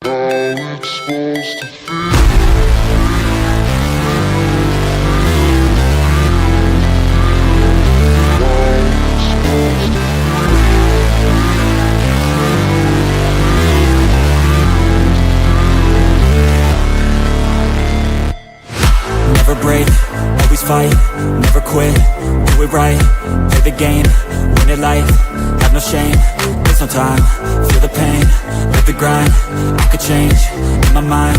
it's supposed to feel. Never break, always fight, never quit, do it right, play the game, win it life, have no shame, there's no time, feel the pain, live the grind, I could change, in my mind,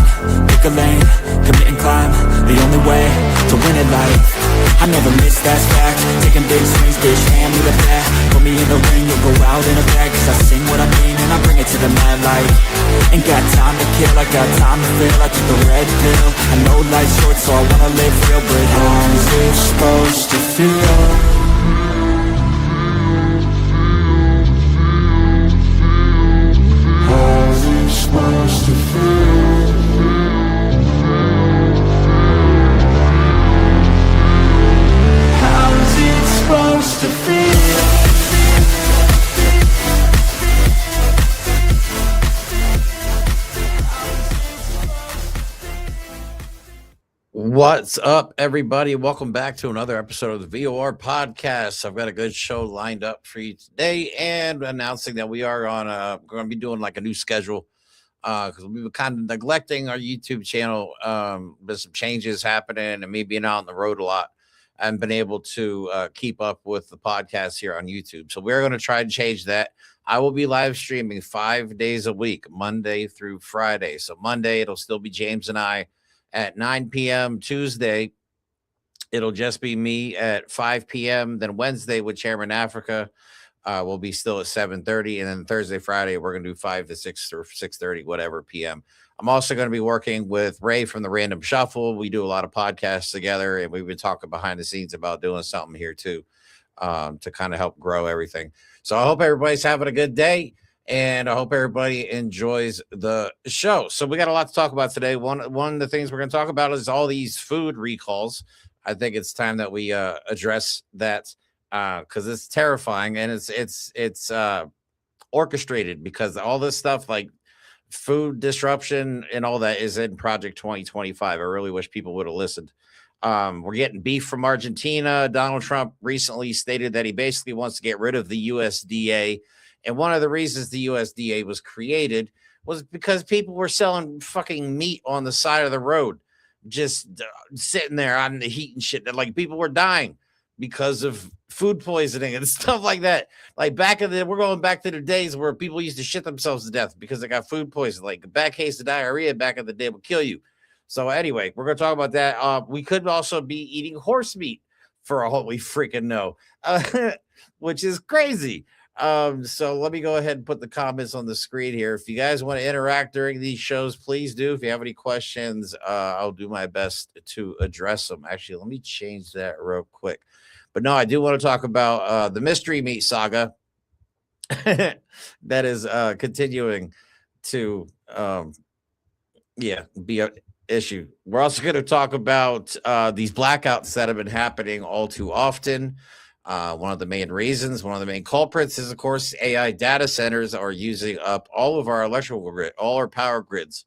pick a lane, commit and climb, the only way to win it life. I never miss, that's fact, taking big swings, bitch, hand me the bat, put me in the ring, you'll go out in a bag, cause I sing what I mean and I bring it to the mad light. Ain't got time to kill, I got time to feel, I took the red pill, I know life's short so I wanna live real, but how's it supposed to feel? How's it supposed to feel? How's it supposed to feel? What's up, everybody? Welcome back to another episode of the TheVoRPodcast. I've got a good show lined up for you today, and announcing that we are going to be doing like a new schedule because we've been kind of neglecting our YouTube channel. There's some changes happening, and me being out on the road a lot, I haven't been able to keep up with the podcast here on YouTube. So we're going to try and change that. I will be live streaming 5 days a week, Monday through Friday. So Monday, it'll still be James and I at 9 p.m. Tuesday, it'll just be me at 5 p.m. Then Wednesday with Chairman Afrika will be still at 7:30. And then Thursday, Friday, we're going to do 5 to 6 or 6:30, whatever p.m. I'm also going to be working with Ray from the Random Shuffle. We do a lot of podcasts together, and we've been talking behind the scenes about doing something here too to kind of help grow everything. So I hope everybody's having a good day. And I hope everybody enjoys the show. So we got a lot to talk about today. One of the things we're going to talk about is all these food recalls. I think it's time that we address that because it's terrifying and it's orchestrated because all this stuff like food disruption and all that is in Project 2025. I really wish people would have listened. We're getting beef from Argentina. Donald Trump recently stated that he basically wants to get rid of the USDA. And one of the reasons the USDA was created was because people were selling fucking meat on the side of the road, just sitting there on the heat and shit. Like people were dying because of food poisoning and stuff like that. Like we're going back to the days where people used to shit themselves to death because they got food poisoning. Like a bad case of diarrhea back in the day would kill you. So anyway, we're going to talk about that. We could also be eating horse meat for all we freaking know, which is crazy. So let me go ahead and put the comments on the screen here. If you guys want to interact during these shows, please do. If you have any questions, I'll do my best to address them. Actually, let me change that real quick. But no, I do want to talk about the mystery meat saga that is continuing to be an issue. We're also going to talk about these blackouts that have been happening all too often. One of the main reasons, one of the main culprits is, of course, AI data centers are using up all of our electrical grid. All our power grids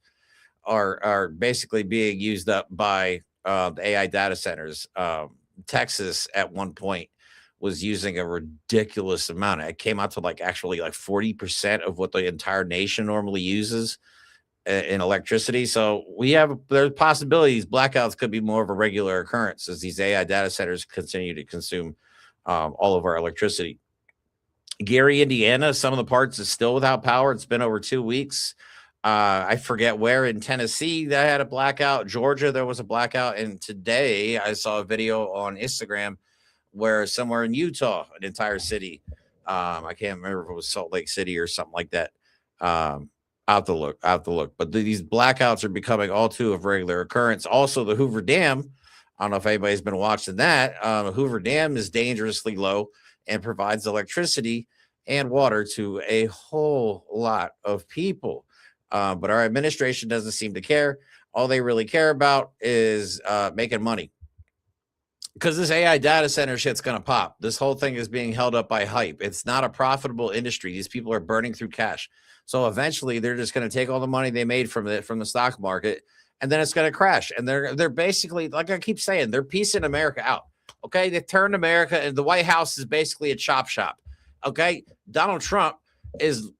are basically being used up by the AI data centers. Texas at one point was using a ridiculous amount. It came out to like 40% of what the entire nation normally uses in electricity. So there's possibilities blackouts could be more of a regular occurrence as these AI data centers continue to consume all of our electricity. Gary, Indiana, some of the parts is still without power. It's been over 2 weeks. I forget where in Tennessee that had a blackout. Georgia, there was a blackout. And today I saw a video on Instagram where somewhere in Utah, an entire city, I can't remember if it was Salt Lake City or something like that. Out to look. But these blackouts are becoming all too of regular occurrence. Also, the Hoover Dam, I don't know if anybody's been watching that. Hoover Dam is dangerously low and provides electricity and water to a whole lot of people. But our administration doesn't seem to care. All they really care about is making money. because this AI data center shit's going to pop. This whole thing is being held up by hype. It's not a profitable industry. These people are burning through cash. So eventually they're just going to take all the money they made from the stock market, and then it's going to crash. And they're basically, like I keep saying, they're piecing America out. Okay, they turned America, and the White House is basically a chop shop. Okay, Donald Trump is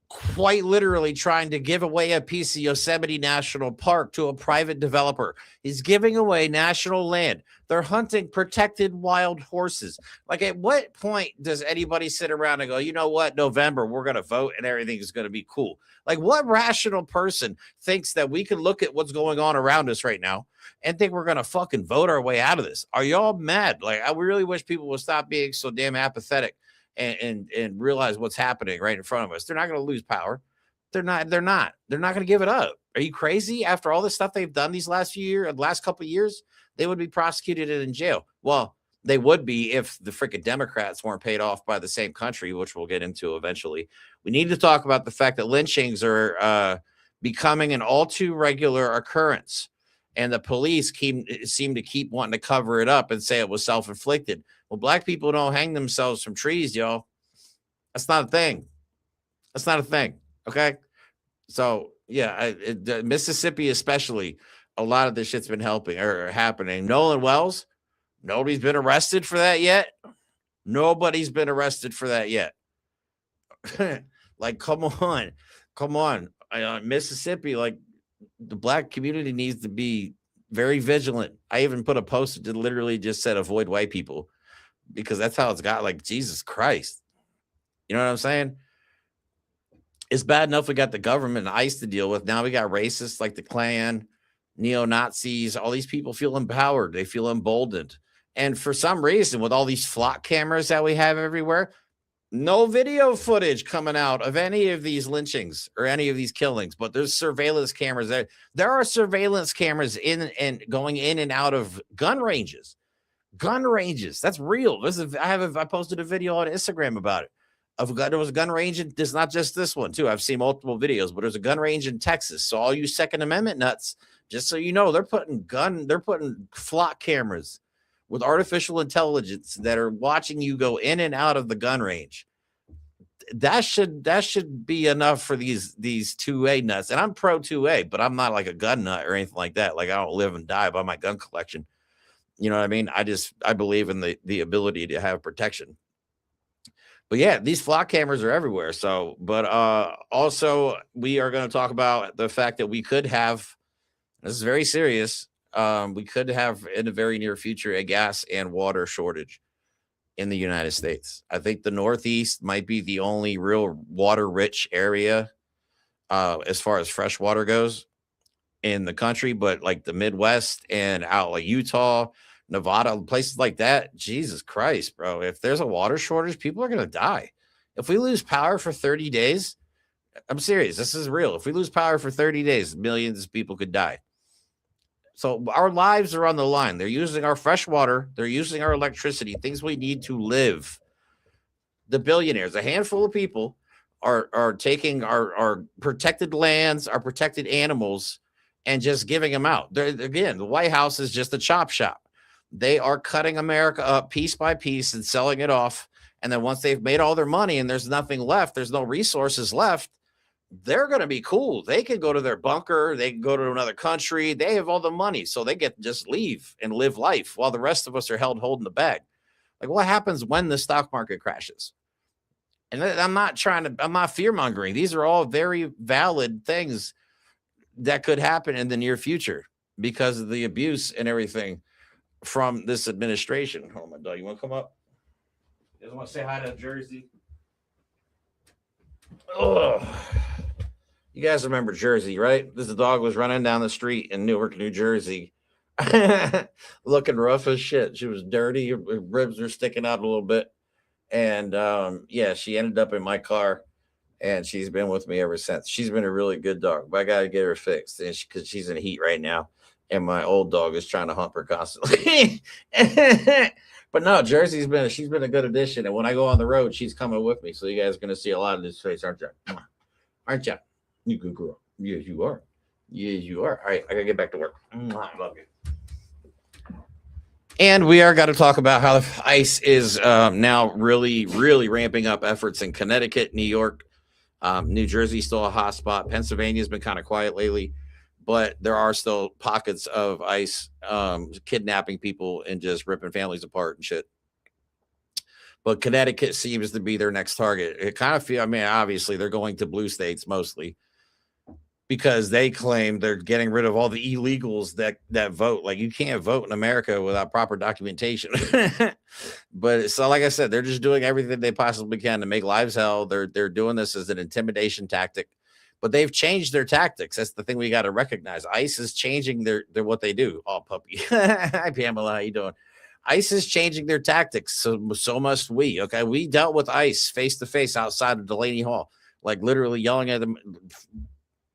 quite literally trying to give away a piece of Yosemite National Park to a private developer. He's giving away national land. They're hunting protected wild horses. Like, at what point does anybody sit around and go, you know what, November, we're going to vote and everything is going to be cool? Like, what rational person thinks that we can look at what's going on around us right now and think we're going to fucking vote our way out of this? Are y'all mad? Like, I really wish people would stop being so damn apathetic and realize what's happening right in front of us. They're not going to lose power. They're not going to give it up. Are you crazy? After all the stuff they've done these last couple of years, they would be prosecuted and in jail. Well, they would be if the freaking Democrats weren't paid off by the same country, which we'll get into eventually. We need to talk about the fact that lynchings are becoming an all too regular occurrence. And the police seem to keep wanting to cover it up and say it was self-inflicted. Well, black people don't hang themselves from trees, y'all. That's not a thing. That's not a thing. Okay. So, yeah, Mississippi, especially, a lot of this shit's been happening. Nolan Wells, nobody's been arrested for that yet. Nobody's been arrested for that yet. Like, come on. Mississippi, like, the black community needs to be very vigilant. I even put a post that literally just said avoid white people, because that's how it's got. Like, Jesus Christ. You know what I'm saying? It's bad enough we got the government and ICE to deal with. Now we got racists like the Klan, neo-Nazis. All these people feel empowered. They feel emboldened. And for some reason, with all these flock cameras that we have everywhere, no video footage coming out of any of these lynchings or any of these killings, but there's surveillance cameras there. There are surveillance cameras in and going in and out of gun ranges. Gun ranges. That's real. I posted a video on Instagram about it. There was a gun range, and there's not just this one too. I've seen multiple videos, but there's a gun range in Texas. So all you Second Amendment nuts, just so you know, they're putting flock cameras with artificial intelligence that are watching you go in and out of the gun range. That should be enough for these 2A nuts. And I'm pro 2A, but I'm not like a gun nut or anything like that. Like, I don't live and die by my gun collection. You know what I mean? I believe in the ability to have protection. But yeah, these flock cameras are everywhere. So, but also we are going to talk about the fact that we could have, this is very serious, we could have in the very near future a gas and water shortage in the United States. I think the Northeast might be the only real water-rich area as far as fresh water goes in the country, but like the Midwest and out like Utah, Nevada, places like that, Jesus Christ, bro. If there's a water shortage, people are going to die. If we lose power for 30 days, I'm serious. This is real. If we lose power for 30 days, millions of people could die. So our lives are on the line. They're using our fresh water. They're using our electricity, things we need to live. The billionaires, a handful of people are taking our protected lands, our protected animals, and just giving them out. Again, the White House is just a chop shop. They are cutting America up piece by piece and selling it off. And then once they've made all their money and there's nothing left, there's no resources left, they're going to be cool. They can go to their bunker. They can go to another country. They have all the money. So they get to just leave and live life while the rest of us are held holding the bag. Like, what happens when the stock market crashes? And I'm not fear mongering. These are all very valid things that could happen in the near future because of the abuse and everything from this administration. Hold on, my dog. You want to come up? You guys want to say hi to Jersey? Oh, you guys remember Jersey, right? This dog was running down the street in Newark, New Jersey, looking rough as shit. She was dirty. Her ribs were sticking out a little bit. And yeah, she ended up in my car, and she's been with me ever since. She's been a really good dog, but I got to get her fixed because she's in heat right now. And my old dog is trying to hump her constantly. But no, she's been a good addition. And when I go on the road, she's coming with me. So you guys are going to see a lot of this face, aren't you? Aren't you? You good girl. Yes, you are. Yes, you are. All right, I got to get back to work. I love you. And we are got to talk about how ICE is now really, really ramping up efforts in Connecticut, New York, New Jersey, still a hot spot. Pennsylvania's been kind of quiet lately, but there are still pockets of ICE kidnapping people and just ripping families apart and shit. But Connecticut seems to be their next target. It kind of feel, I mean, obviously they're going to blue states mostly because they claim they're getting rid of all the illegals that vote. Like you can't vote in America without proper documentation. But so, like I said, they're just doing everything they possibly can to make lives hell. They're doing this as an intimidation tactic, but they've changed their tactics. That's the thing we got to recognize. ICE is changing their what they do. Oh, puppy. Hi, Pamela. How you doing? ICE is changing their tactics. So must we. Okay, we dealt with ICE face to face outside of Delaney Hall, like literally yelling at them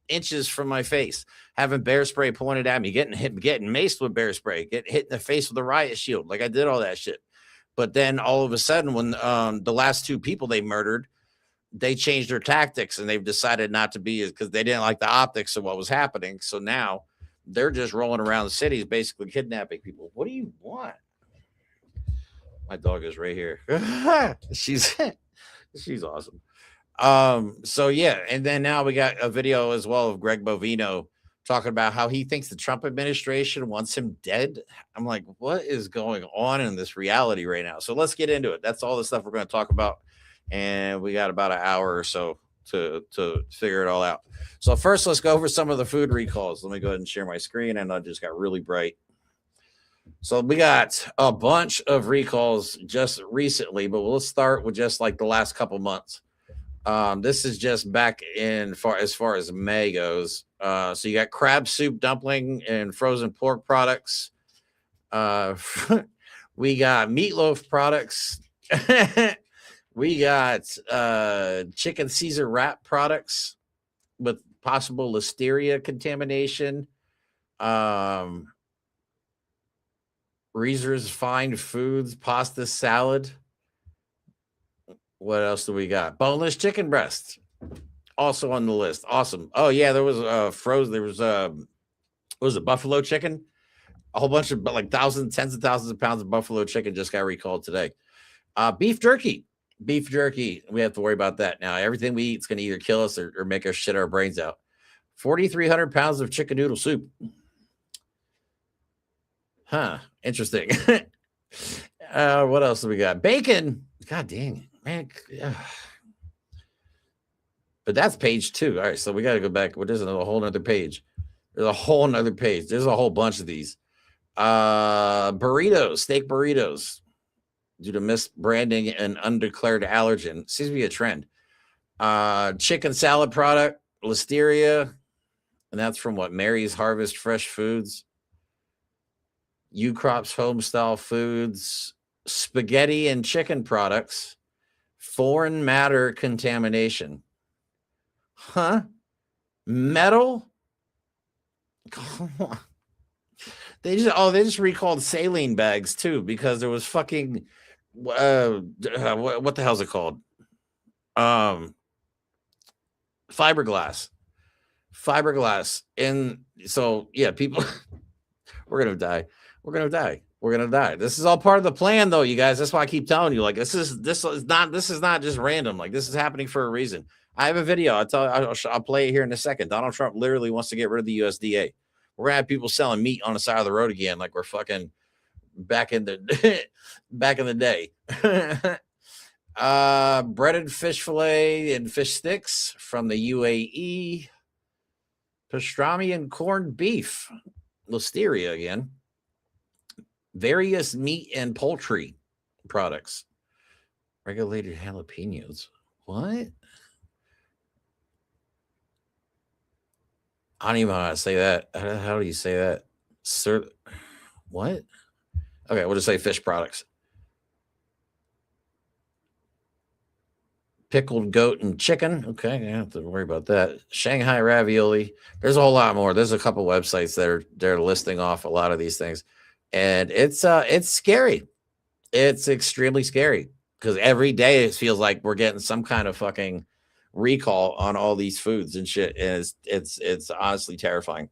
inches from my face, having bear spray pointed at me, getting maced with bear spray, getting hit in the face with a riot shield. Like I did all that shit. But then all of a sudden, when the last two people they murdered, they changed their tactics and they've decided not to be, because they didn't like the optics of what was happening. So now they're just rolling around the cities, basically kidnapping people. What do you want? My dog is right here. she's awesome. So yeah, and then now we got a video as well of Greg Bovino talking about how he thinks the Trump administration wants him dead. I'm like, what is going on in this reality right now? So let's get into it. That's all the stuff we're going to talk about, and we got about an hour or so to figure it all out. So first, let's go over some of the food recalls. Let me go ahead and share my screen, and I just got really bright. So we got a bunch of recalls just recently, but let's start with just like the last couple months. This is just back in as far as May goes. So you got crab soup dumpling and frozen pork products. We got meatloaf products. We got chicken Caesar wrap products with possible listeria contamination. Reese's Fine Foods pasta salad. What else do we got? Boneless chicken breast, also on the list. Awesome. Oh yeah, there was frozen. There was what was it, buffalo chicken? A whole bunch of like tens of thousands of pounds of buffalo chicken just got recalled today. Beef jerky. Beef jerky. We have to worry about that now. Everything we eat is going to either kill us or make us shit our brains out. 4,300 pounds of chicken noodle soup. Huh. Interesting. What else do we got? Bacon. God dang it. Man, but that's page 2. All right, so we got to go back. There's a whole nother page. There's a whole nother page. There's a whole bunch of these. Burritos, steak burritos, due to misbranding and undeclared allergen. Seems to be a trend. Chicken salad product, listeria, and that's from what? Mary's Harvest Fresh Foods. U-Crops Homestyle Foods, spaghetti and chicken products. Foreign matter contamination. Huh? Metal? Come on. They just recalled saline bags too, because there was fucking what the hell's it called? Fiberglass. And so yeah, people we're gonna die. This is all part of the plan, though, you guys. That's why I keep telling you, like, this is not just random. Like, this is happening for a reason. I have a video. I'll play it here in a second. Donald Trump literally wants to get rid of the USDA. We're gonna have people selling meat on the side of the road again, like we're fucking back in the day. Breaded fish fillet and fish sticks from the UAE. Pastrami and corned beef. Listeria again. Various meat and poultry products. Regulated jalapenos. What? I don't even know how to say that. How do you say that? Sir, what? Okay, we'll just say fish products. Pickled goat and chicken. Okay, I don't have to worry about that. Shanghai ravioli. There's a whole lot more. There's a couple websites that they're listing off a lot of these things. And it's scary. It's extremely scary because every day it feels like we're getting some kind of fucking recall on all these foods and shit. And it's honestly terrifying.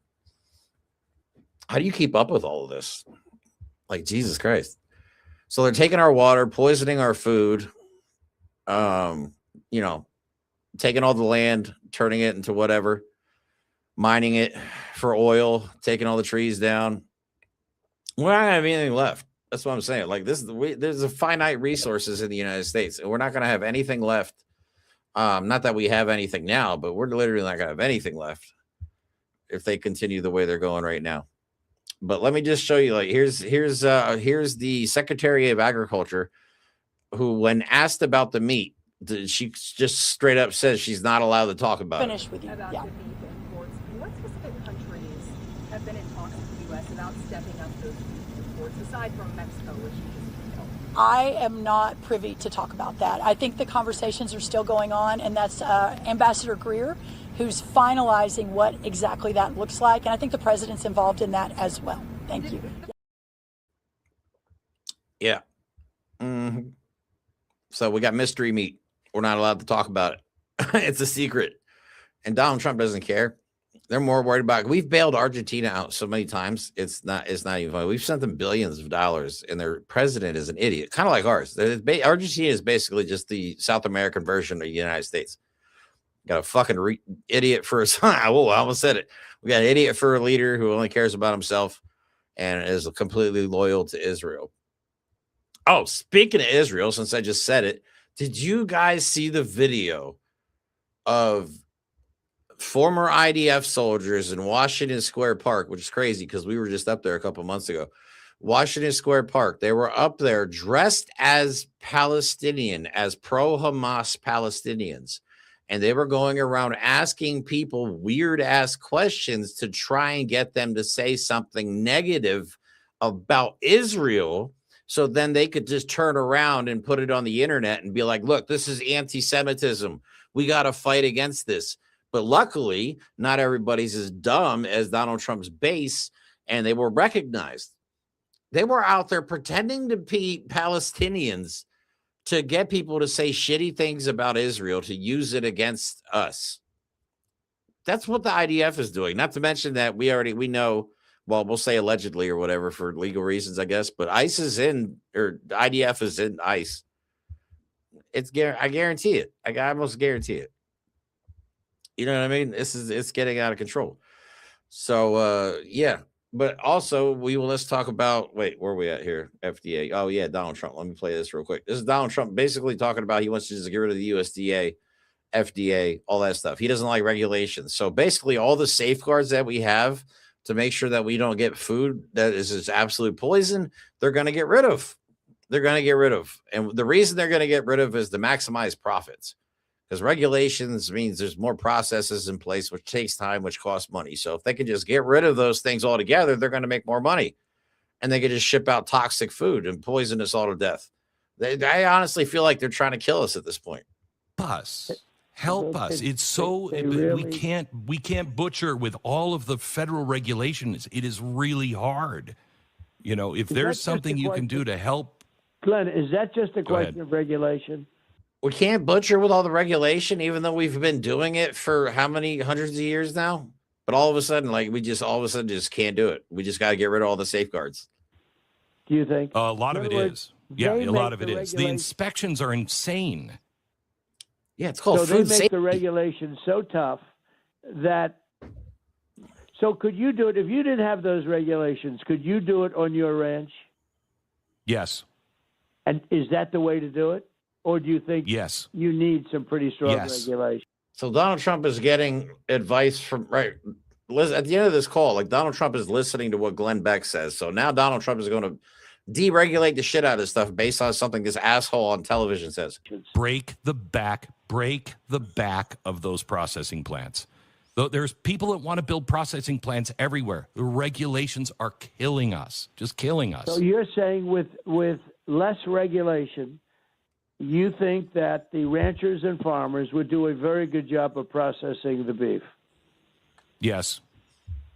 How do you keep up with all of this? Like, Jesus Christ. So they're taking our water, poisoning our food, you know, taking all the land, turning it into whatever, mining it for oil, taking all the trees down. We're not gonna have anything left. That's what I'm saying. Like there's a finite resources in the United States, and we're not gonna have anything left. Not that we have anything now, but we're literally not gonna have anything left if they continue the way they're going right now. But let me just show you. Like here's the Secretary of Agriculture, who, when asked about the meat, she just straight up says she's not allowed to talk about Finish with you. About Yeah. the beef imports. What specific countries have been in talks with the U.S. about stepping up those beef imports, aside from Mexico, which you just know? I am not privy to talk about that. I think the conversations are still going on, and that's Ambassador Greer, who's finalizing what exactly that looks like. And I think the president's involved in that as well. Thank you. Yeah. Mm-hmm. So we got mystery meat. We're not allowed to talk about it. It's a secret. And Donald Trump doesn't care. They're more worried about it. We've bailed Argentina out so many times. It's not even funny. We've sent them billions of dollars, and their president is an idiot, kind of like ours. Argentina is basically just the South American version of the United States. Got a fucking idiot for a son. Oh, I almost said it. We got an idiot for a leader who only cares about himself and is completely loyal to Israel. Oh, speaking of Israel, since I just said it, did you guys see the video of former IDF soldiers in Washington Square Park, which is crazy because we were just up there a couple months ago? Washington Square Park. They were up there dressed as Palestinian, as pro-Hamas Palestinians. And they were going around asking people weird-ass questions to try and get them to say something negative about Israel, so then they could just turn around and put it on the internet and be like, look, this is anti-Semitism. We got to fight against this. But luckily, not everybody's as dumb as Donald Trump's base, and they were recognized. They were out there pretending to be Palestinians to get people to say shitty things about Israel, to use it against us. That's what the IDF is doing. Not to mention that we know, well, we'll say allegedly or whatever for legal reasons, I guess, but ICE is in, or IDF is in ICE. I guarantee it. I almost guarantee it. You know what I mean? It's getting out of control. So, yeah. But also, let's talk about, wait, where are we at here? FDA. Oh, yeah, Donald Trump. Let me play this real quick. This is Donald Trump basically talking about he wants to just get rid of the USDA, FDA, all that stuff. He doesn't like regulations. So basically, all the safeguards that we have to make sure that we don't get food that is just absolute poison, they're going to get rid of. They're going to get rid of. And the reason they're going to get rid of is to maximize profits. Because regulations means there's more processes in place, which takes time, which costs money. So if they can just get rid of those things altogether, they're going to make more money. And they can just ship out toxic food and poison us all to death. I honestly feel like they're trying to kill us at this point. Help us. It's so we can't butcher with all of the federal regulations. It is really hard. You know, if there's something you can do to help. Glenn, is that just a question of regulation? We can't butcher with all the regulation, even though we've been doing it for how many hundreds of years now? But all of a sudden, we just can't do it. We just got to get rid of all the safeguards. Do you think? A lot of it is. Yeah, a lot of it is. The inspections are insane. Yeah, it's called food food safety. So they make the regulations so tough that. So could you do it if you didn't have those regulations? Could you do it on your ranch? Yes. And is that the way to do it? Or do you think yes, you need some pretty strong regulation? So Donald Trump is getting advice from, right, at the end of this call, Donald Trump is listening to what Glenn Beck says. So now Donald Trump is going to deregulate the shit out of stuff based on something this asshole on television says. Break the back of those processing plants. There's people that want to build processing plants everywhere. The regulations are killing us, just killing us. So you're saying with less regulation, you think that the ranchers and farmers would do a very good job of processing the beef? Yes.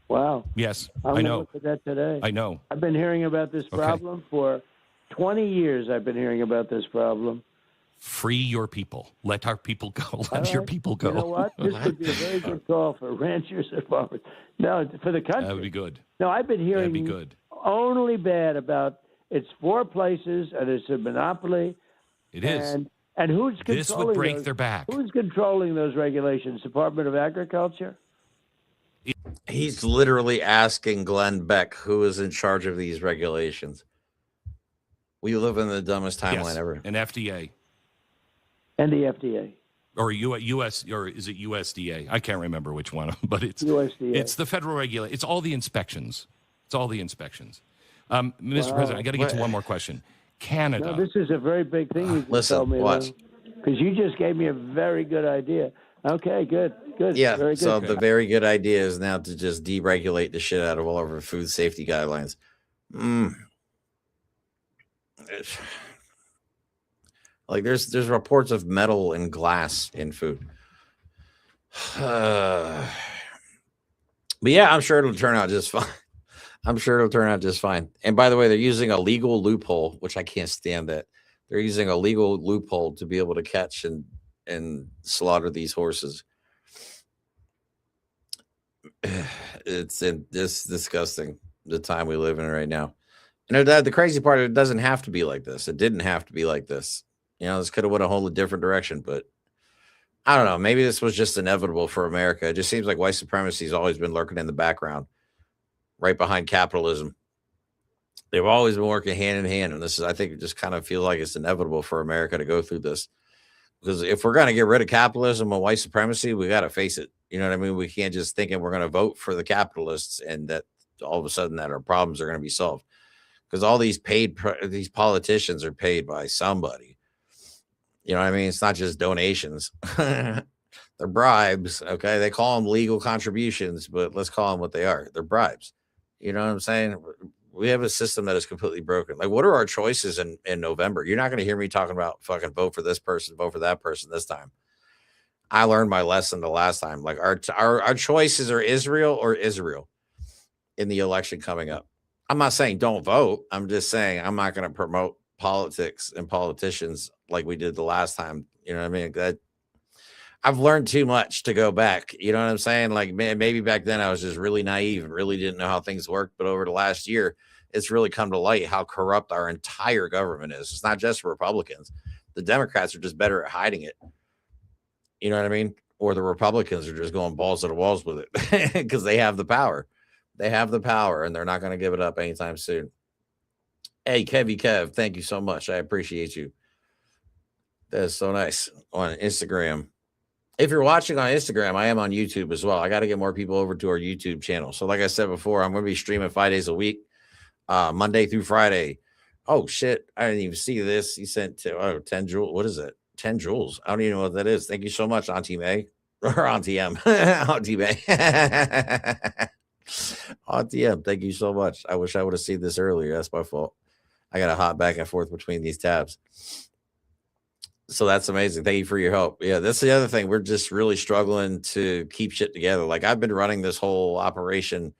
Wow. Yes, I know. Look at that today. I know. I've been hearing about this problem for 20 years. I've been hearing about this problem. Free your people. Let our people go. Let your people go. You know what? This would be a very good call for ranchers and farmers. No, for the country. That would be good. No, I've been hearing That'd be good. only bad about It's 4 places, and it's a monopoly. It is. And who's controlling This would break those? their back. Who's controlling those regulations? Department of Agriculture? He's literally asking Glenn Beck who is in charge of these regulations. We live in the dumbest timeline ever. An FDA. And the FDA. Or U.S. or is it USDA? I can't remember which one, but it's USDA. It's the federal regulation. It's all the inspections. Mr. President, I got to get to one more question. Canada. No, this is a very big thing you just told me. Watch. Because you just gave me a very good idea. Okay, good. Yeah, very good. so the very good idea is now to just deregulate the shit out of all of our food safety guidelines. Like there's reports of metal and glass in food. But yeah, I'm sure it'll turn out just fine. And by the way, they're using a legal loophole, which I can't stand that. They're using a legal loophole to be able to catch and slaughter these horses. It's disgusting, the time we live in right now. And the crazy part, it doesn't have to be like this. It didn't have to be like this. This could have went a whole different direction, but I don't know. Maybe this was just inevitable for America. It just seems like white supremacy has always been lurking in the background, right behind capitalism. They've always been working hand in hand. And I think it just kind of feels like it's inevitable for America to go through this. Because if we're going to get rid of capitalism and white supremacy, we got to face it. You know what I mean? We can't just think we're going to vote for the capitalists and that all of a sudden that our problems are going to be solved. Because all these these politicians are paid by somebody. You know what I mean? It's not just donations. They're bribes. Okay. They call them legal contributions, but let's call them what they are. They're bribes. You know what I'm saying? We have a system that is completely broken. Like, what are our choices in November? You're not going to hear me talking about fucking vote for this person, vote for that person this time. I learned my lesson the last time. Like our choices are Israel or Israel in the election coming up. I'm not saying don't vote. I'm just saying I'm not going to promote politics and politicians like we did the last time. You know what I mean? That I've learned too much to go back. You know what I'm saying? Like, man, maybe back then I was just really naive and really didn't know how things worked. But over the last year, it's really come to light how corrupt our entire government is. It's not just Republicans. The Democrats are just better at hiding it. You know what I mean? Or the Republicans are just going balls to the walls with it because they have the power. They have the power and they're not going to give it up anytime soon. Hey, Kev, thank you so much. I appreciate you. That's so nice on Instagram. If you're watching on Instagram, I am on YouTube as well. I got to get more people over to our YouTube channel. So like I said before, I'm going to be streaming 5 days a week, Monday through Friday. Oh, shit. I didn't even see this. He sent 10 joules. What is it? 10 joules. I don't even know what that is. Thank you so much, Auntie May. Or Auntie M. Auntie May. Auntie M, thank you so much. I wish I would have seen this earlier. That's my fault. I got to hop back and forth between these tabs. So that's amazing. Thank you for your help. Yeah, that's the other thing. We're just really struggling to keep shit together. Like I've been running this whole operation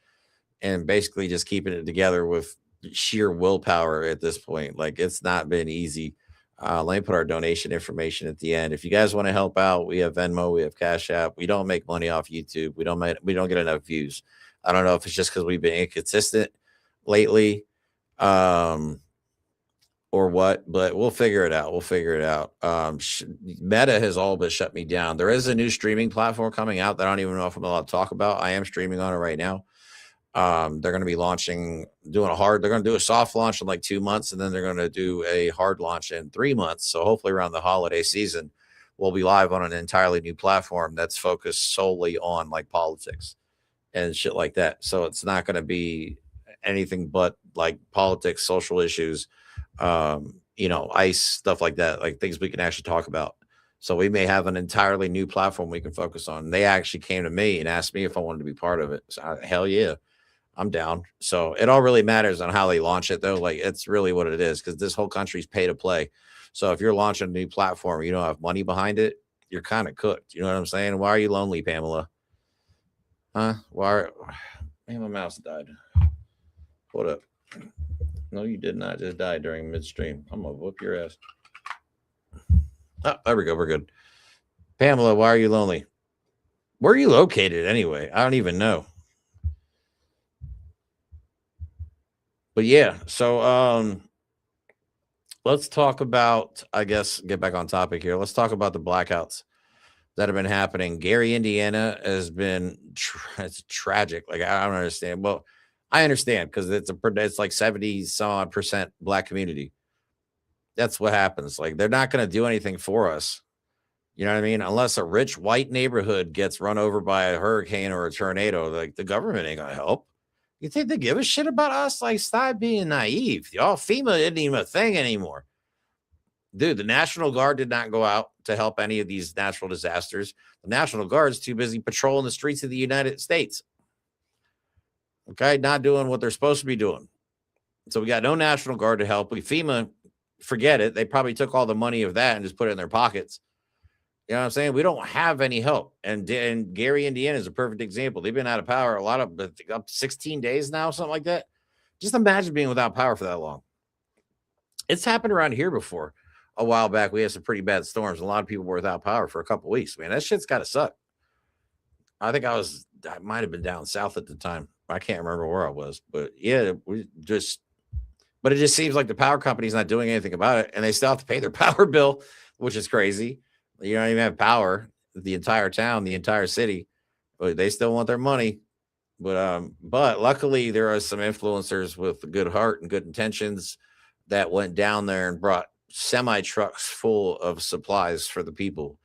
and basically just keeping it together with sheer willpower at this point. Like it's not been easy. Let me put our donation information at the end. If you guys want to help out, we have Venmo, we have CashApp. We don't make money off YouTube. We don't get enough views. I don't know if it's just because we've been inconsistent lately. Or what, but we'll figure it out. Meta has all but shut me down. There is a new streaming platform coming out that I don't even know if I'm allowed to talk about. I am streaming on it right now. They're going to be they're going to do a soft launch in like 2 months, and then they're going to do a hard launch in 3 months. So hopefully around the holiday season, we'll be live on an entirely new platform that's focused solely on like politics and shit like that. So it's not going to be anything but like politics, social issues, ICE, stuff like that, like things we can actually talk about. So we may have an entirely new platform we can focus on. They actually came to me and asked me if I wanted to be part of it. So hell yeah, I'm down. So it all really matters on how they launch it though. Like it's really what it is. Cause this whole country's pay to play. So if you're launching a new platform, you don't have money behind it, you're kind of cooked. You know what I'm saying? Why are you lonely, Pamela? Huh? Man, my mouse died. Hold up. No, you did not just die during midstream. I'm going to whoop your ass. Oh, there we go. We're good. Pamela, why are you lonely? Where are you located anyway? I don't even know. But yeah, so let's talk about, I guess, get back on topic here. Let's talk about the blackouts that have been happening. Gary, Indiana has been it's tragic. Like, I don't understand. Well, I understand because it's like 70 some odd percent black community. That's what happens. Like, they're not going to do anything for us. You know what I mean? Unless a rich white neighborhood gets run over by a hurricane or a tornado, like, the government ain't going to help. You think they give a shit about us? Like, stop being naive. Y'all, FEMA isn't even a thing anymore. Dude, the National Guard did not go out to help any of these natural disasters. The National Guard's too busy patrolling the streets of the United States. Okay, not doing what they're supposed to be doing. So we got no National Guard to help. FEMA, forget it. They probably took all the money of that and just put it in their pockets. You know what I'm saying? We don't have any help. And Gary, Indiana is a perfect example. They've been out of power up to 16 days now, something like that. Just imagine being without power for that long. It's happened around here before. A while back, we had some pretty bad storms. A lot of people were without power for a couple of weeks. Man, that shit's got to suck. I think I might have been down south at the time. I can't remember where I was. But yeah, but it just seems like the power company's not doing anything about it. And they still have to pay their power bill, which is crazy. You don't even have power, the entire town, the entire city, but they still want their money. But luckily there are some influencers with a good heart and good intentions that went down there and brought semi trucks full of supplies for the people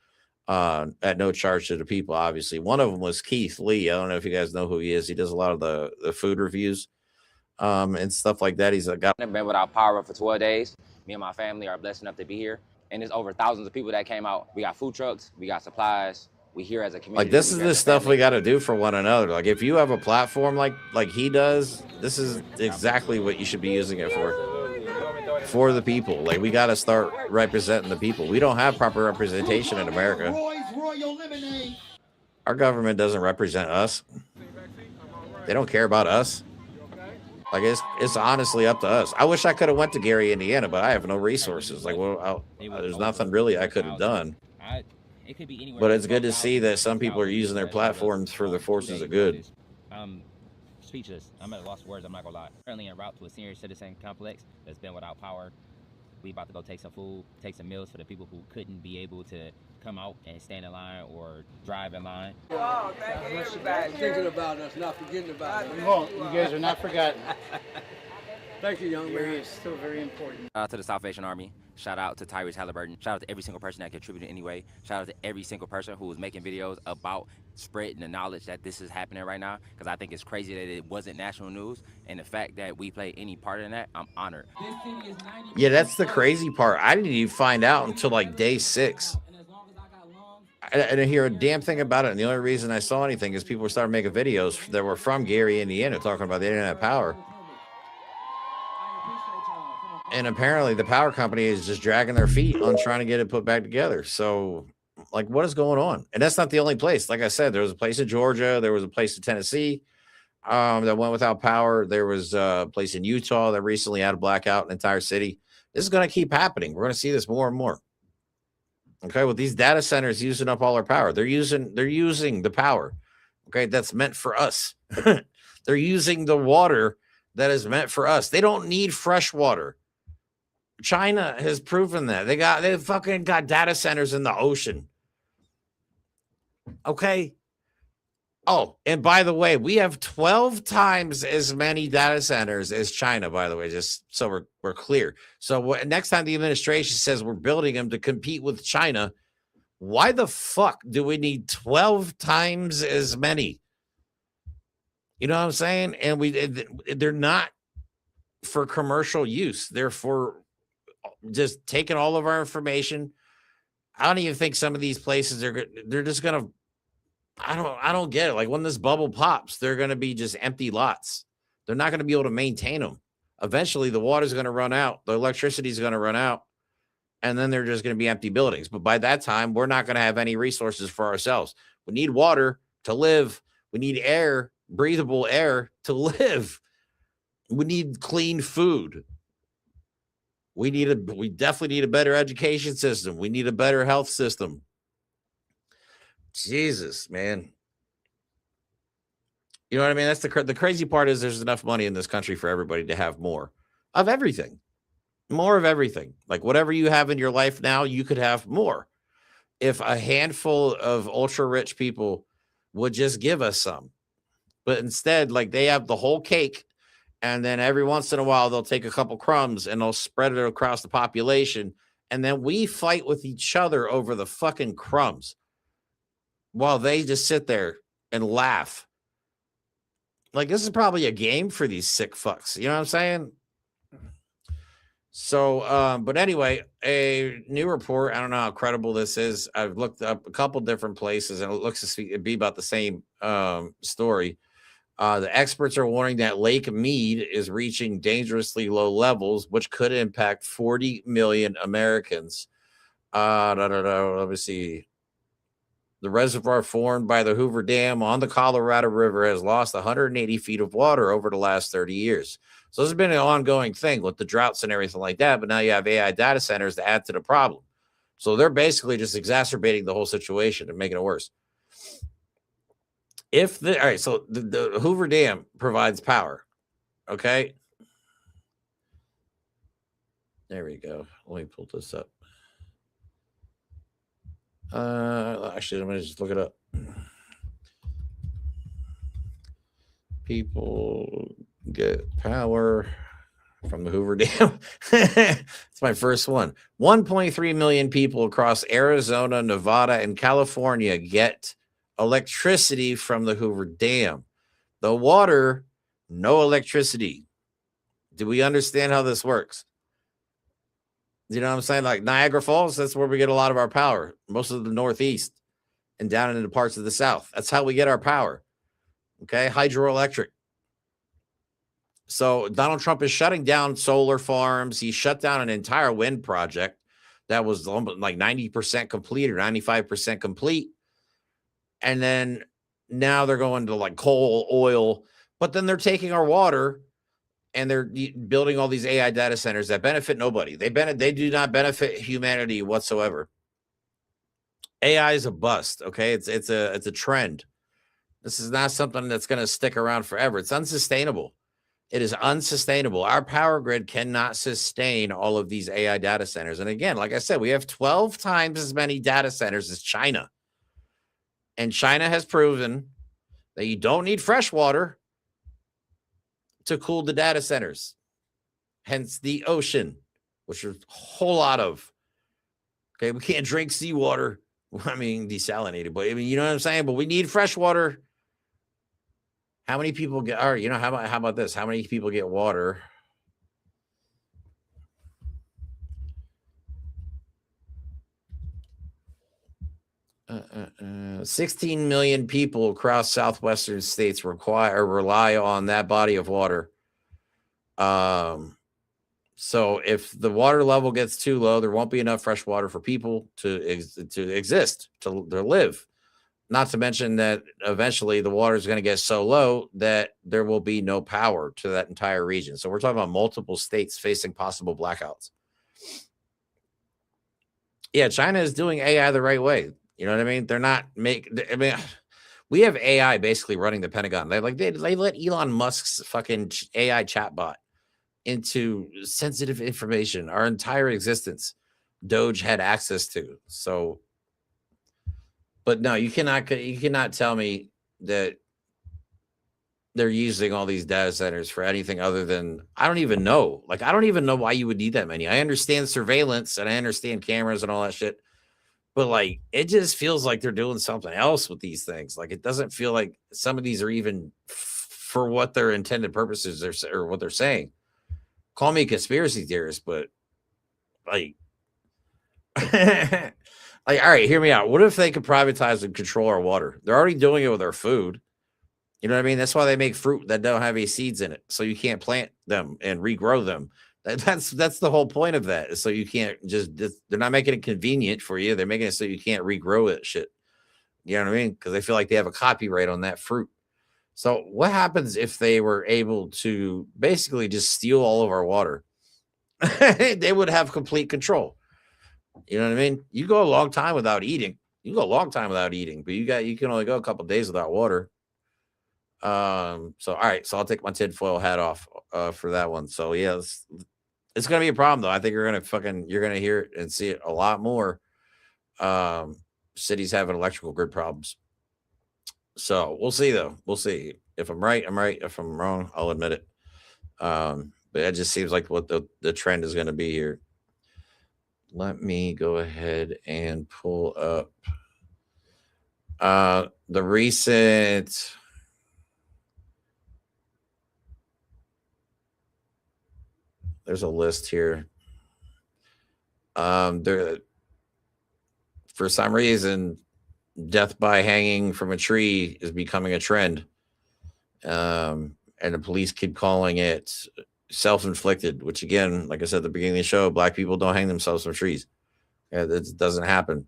at no charge to the people. Obviously, one of them was Keith Lee. I don't know if you guys know who he is. He does a lot of the food reviews and stuff like that. He's got been without power for 12 days. Me and my family are blessed enough to be here. And there's over thousands of people that came out. We got food trucks, we got supplies. We here as a community. Like, this is the stuff we got to do for one another. Like, if you have a platform like he does, this is exactly what you should be using it for the people. Like, we got to start representing the people. We don't have proper representation in America. Our government doesn't represent us. They don't care about us. Like, it's honestly up to us. I wish I could have went to Gary, Indiana, but I have no resources. Like, well, there's nothing really I could have done. But it's good to see that some people are using their platforms for the forces of good. Speechless. I'm at a loss of words. I'm not gonna lie. Currently en route to a senior citizen complex that's been without power. We about to go take some food, take some meals for the people who couldn't be able to come out and stand in line or drive in line. Oh, thank you, everybody. Thinking about us, not forgetting about us. We won't. You guys are not forgotten. Thank you, young man. It's still very important. To the Salvation Army. Shout out to Tyrese Halliburton. Shout out to every single person that contributed anyway. Shout out to every single person who was making videos about spreading the knowledge that this is happening right now. Because I think it's crazy that it wasn't national news. And the fact that we play any part in that, I'm honored. Yeah, that's the crazy part. I didn't even find out until like day 6. I didn't hear a damn thing about it. And the only reason I saw anything is people were starting making videos that were from Gary, Indiana, talking about they didn't have power. And apparently the power company is just dragging their feet on trying to get it put back together. So, like, what is going on? And that's not the only place. Like I said, there was a place in Georgia. There was a place in Tennessee that went without power. There was a place in Utah that recently had a blackout in the entire city. This is going to keep happening. We're going to see this more and more. Okay, with these data centers using up all our power. They're using the power. Okay, that's meant for us. They're using the water that is meant for us. They don't need fresh water. China has proven that. They fucking got data centers in the ocean. Okay. Oh, and by the way, we have 12 times as many data centers as China, by the way, just so we're clear. So next time the administration says we're building them to compete with China, why the fuck do we need 12 times as many? You know what I'm saying? And they're not for commercial use. They're for just taking all of our information. I don't even think some of these places they're just gonna. I don't get it. Like, when this bubble pops, they're gonna be just empty lots. They're not gonna be able to maintain them. Eventually, the water's gonna run out, the electricity's gonna run out, and then they're just gonna be empty buildings. But by that time, we're not gonna have any resources for ourselves. We need water to live. We need air, breathable air to live. We need clean food. We definitely need a better education system. We need a better health system. Jesus, man. You know what I mean? That's the crazy part is there's enough money in this country for everybody to have more of everything. More of everything. Like whatever you have in your life now, you could have more. If a handful of ultra rich people would just give us some. But instead, like they have the whole cake, and then every once in a while they'll take a couple crumbs and they'll spread it across the population, and then we fight with each other over the fucking crumbs while they just sit there and laugh. Like this is probably a game for these sick fucks. You know what I'm saying? So, but anyway, a new report. I don't know how credible this is. I've looked up a couple different places, and it looks to be about the same story. The experts are warning that Lake Mead is reaching dangerously low levels, which could impact 40 million Americans. Let me see. The reservoir formed by the Hoover Dam on the Colorado River has lost 180 feet of water over the last 30 years. So this has been an ongoing thing with the droughts and everything like that. But now you have AI data centers to add to the problem. So they're basically just exacerbating the whole situation and making it worse. All right, so the Hoover Dam provides power. Okay. There we go. Let me pull this up. Actually, I'm going to just look it up. People get power from the Hoover Dam. It's my first one. 1.3 million people across Arizona, Nevada, and California get electricity from the Hoover Dam. The water, no electricity. Do we understand how this works? You know what I'm saying? Like Niagara Falls, that's where we get a lot of our power. Most of the Northeast and down into parts of the South. That's how we get our power. Okay, hydroelectric. So Donald Trump is shutting down solar farms. He shut down an entire wind project that was like 90% complete or 95% complete. And then now they're going to like coal, oil, but then they're taking our water and they're building all these AI data centers that benefit nobody. They do not benefit humanity whatsoever. AI is a bust. Okay. It's a trend. This is not something that's going to stick around forever. It's unsustainable. It is unsustainable. Our power grid cannot sustain all of these AI data centers. And again, like I said, we have 12 times as many data centers as China. And China has proven that you don't need fresh water to cool the data centers. Hence the ocean, which there's a whole lot of. Okay, we can't drink seawater. I mean, desalinated, but I mean, you know what I'm saying? But we need fresh water. How many people get, all right, you know, how about this? How many people get water? Uh, 16 million people across southwestern states rely on that body of water. So if the water level gets too low, there won't be enough fresh water for people to exist, to live. Not to mention that eventually the water is going to get so low that there will be no power to that entire region. So we're talking about multiple states facing possible blackouts. Yeah, China is doing AI the right way. You know what I mean? They're not we have AI basically running the Pentagon. They let Elon Musk's fucking AI chatbot into sensitive information. Our entire existence, Doge had access to. So, but no, you cannot tell me that they're using all these data centers for anything other than, I don't even know. Like, I don't even know why you would need that many. I understand surveillance and I understand cameras and all that shit. But like, it just feels like they're doing something else with these things. Like, it doesn't feel like some of these are even for what their intended purposes or what they're saying. Call me a conspiracy theorist, but like, like, all right, hear me out. What if they could privatize and control our water? They're already doing it with our food. You know what I mean? That's why they make fruit that don't have any seeds in it, so you can't plant them and regrow them. That's the whole point of that. So you can't they're not making it convenient for you. They're making it so you can't regrow it shit. You know what I mean? Because they feel like they have a copyright on that fruit. So what happens if they were able to basically just steal all of our water? They would have complete control. You know what I mean? You go a long time without eating. You go a long time without eating, but you can only go a couple of days without water. So all right, so I'll take my tinfoil hat off for that one. So yeah, It's going to be a problem, though. I think you're going to hear it and see it a lot more. Cities having electrical grid problems. So we'll see, though. We'll see. If I'm right, I'm right. If I'm wrong, I'll admit it. But it just seems like what the trend is going to be here. Let me go ahead and pull up the recent. There's a list here. There, for some reason, death by hanging from a tree is becoming a trend. And the police keep calling it self-inflicted, which again, like I said at the beginning of the show, black people don't hang themselves from trees. Yeah, that doesn't happen.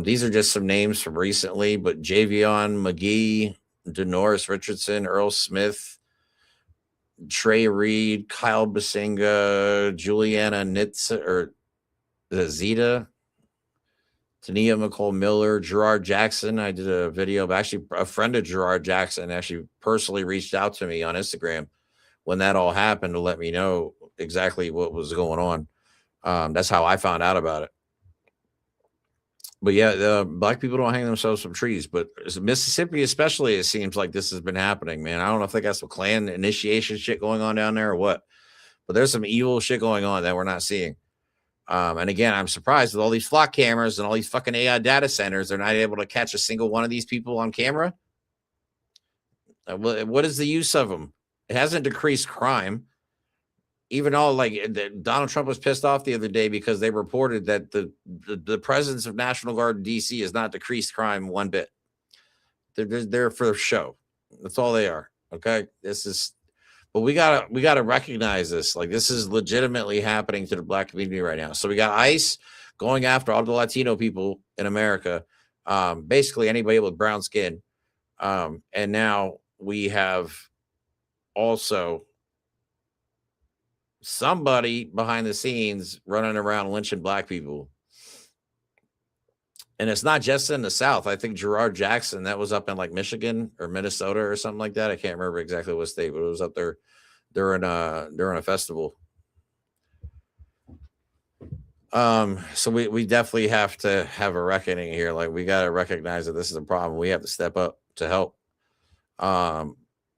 These are just some names from recently, but Javion McGee, Denoris Richardson, Earl Smith, Trey Reed, Kyle Basinga, Juliana Nitz or Zeta, Tania McCall Miller, Gerard Jackson. I did a video, but actually a friend of Gerard Jackson actually personally reached out to me on Instagram when that all happened to let me know exactly what was going on. That's how I found out about it. But yeah, black people don't hang themselves from trees, but Mississippi especially, it seems like this has been happening, man. I don't know if they got some Klan initiation shit going on down there or what, but there's some evil shit going on that we're not seeing. And again, I'm surprised with all these flock cameras and all these fucking AI data centers, they're not able to catch a single one of these people on camera. What is the use of them? It hasn't decreased crime. Even though, like, Donald Trump was pissed off the other day because they reported that the presence of National Guard in D.C. has not decreased crime one bit. They're there for show. That's all they are. Okay, but we gotta recognize this. Like, this is legitimately happening to the black community right now. So we got ICE going after all the Latino people in America, basically anybody with brown skin, and now we have also somebody behind the scenes running around lynching black people. And it's not just in the South. I think Gerard Jackson, that was up in like Michigan or Minnesota or something like that. I can't remember exactly what state, but it was up there during a festival. So we definitely have to have a reckoning here. Like, we got to recognize that this is a problem. We have to step up to help.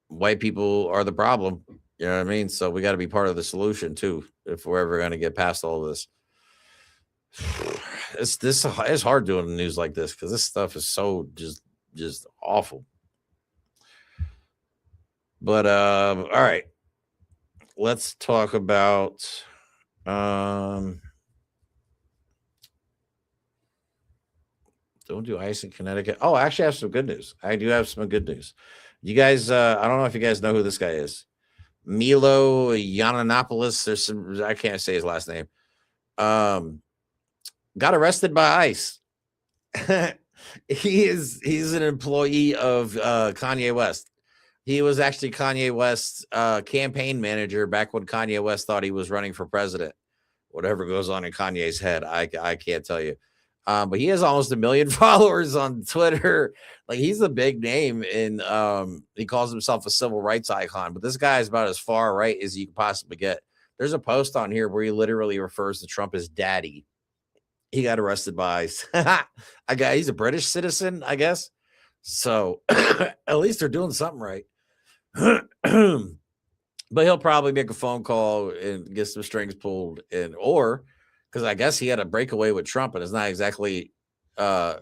White people are the problem. You know what I mean? So we got to be part of the solution too, if we're ever going to get past all of this. It's hard doing the news like this because this stuff is so just awful. But all right, let's talk about don't do ice in Connecticut. Oh, I actually have some good news. I do have some good news. You guys, I don't know if you guys know who this guy is. Milo Yiannopoulos. There's some, I can't say his last name. Got arrested by ICE. He's an employee of Kanye West. He was actually Kanye West's campaign manager back when Kanye West thought he was running for president. Whatever goes on in Kanye's head, I can't tell you. But he has almost 1 million followers on Twitter. Like, he's a big name, and he calls himself a civil rights icon. But this guy is about as far right as you can possibly get. There's a post on here where he literally refers to Trump as daddy. He got arrested by ICE. He's a British citizen, I guess. So at least they're doing something right. But he'll probably make a phone call and get some strings pulled, or because I guess he had a breakaway with Trump and is not exactly a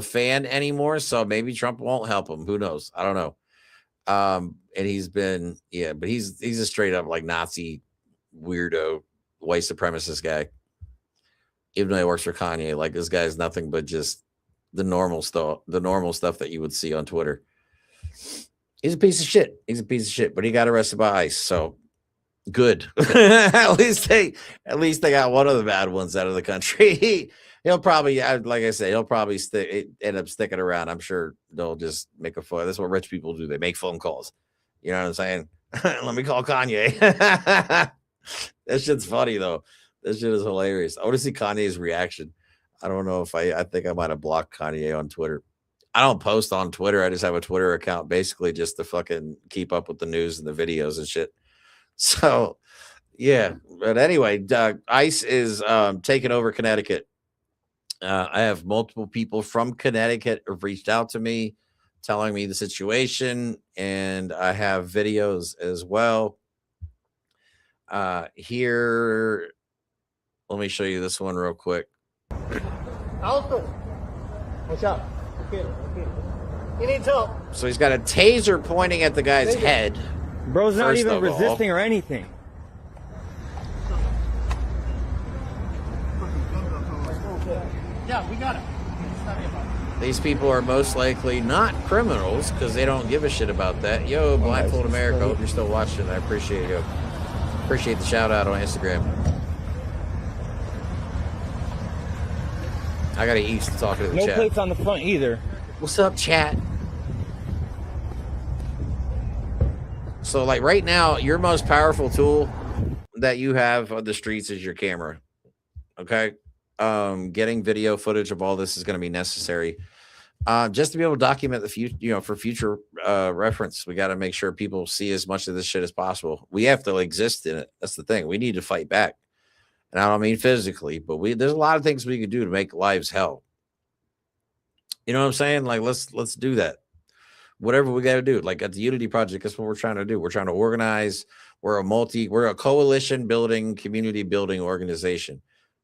fan anymore. So maybe Trump won't help him. Who knows? I don't know. And he's been, but he's a straight up like Nazi weirdo, white supremacist guy. Even though he works for Kanye, like, this guy's nothing but just the normal stuff that you would see on Twitter. He's a piece of shit. But he got arrested by ICE, so good. at least they got one of the bad ones out of the country. He'll probably, like I said, he'll probably end up sticking around. I'm sure they'll just make a phone. That's what rich people do. They make phone calls. You know what I'm saying? Let me call Kanye. That shit's funny though. This shit is hilarious. I want to see Kanye's reaction. I don't know if I think I might have blocked Kanye on Twitter. I don't post on Twitter. I just have a Twitter account basically just to fucking keep up with the news and the videos and shit. So, Yeah, but anyway, ICE is taking over Connecticut. I have multiple people from Connecticut have reached out to me, telling me the situation, and I have videos as well. Here, let me show you this one real quick. Alto. What's up? Okay. He needs help. So he's got a taser pointing at the guy's head. Bro's not First even of all. resisting or anything. Yeah, we got it. These people are most likely not criminals because they don't give a shit about that. Yo, Blindfold America, hope you're still watching. I appreciate you. Appreciate the shout out on Instagram. I gotta eat talking to the No chat. plates on the front either. What's up, chat? So, like right now, your most powerful tool that you have on the streets is your camera. Okay. Getting video footage of all this is going to be necessary. Just to be able to document the future, for future reference. We got to make sure people see as much of this shit as possible. We have to exist in it. That's the thing. We need to fight back. And I don't mean physically, but there's a lot of things we can do to make lives hell. You know what I'm saying? Like, let's do that. Whatever we got to do. Like at the Unity Project, that's what we're trying to do. We're trying to organize. We're a coalition building, community building organization.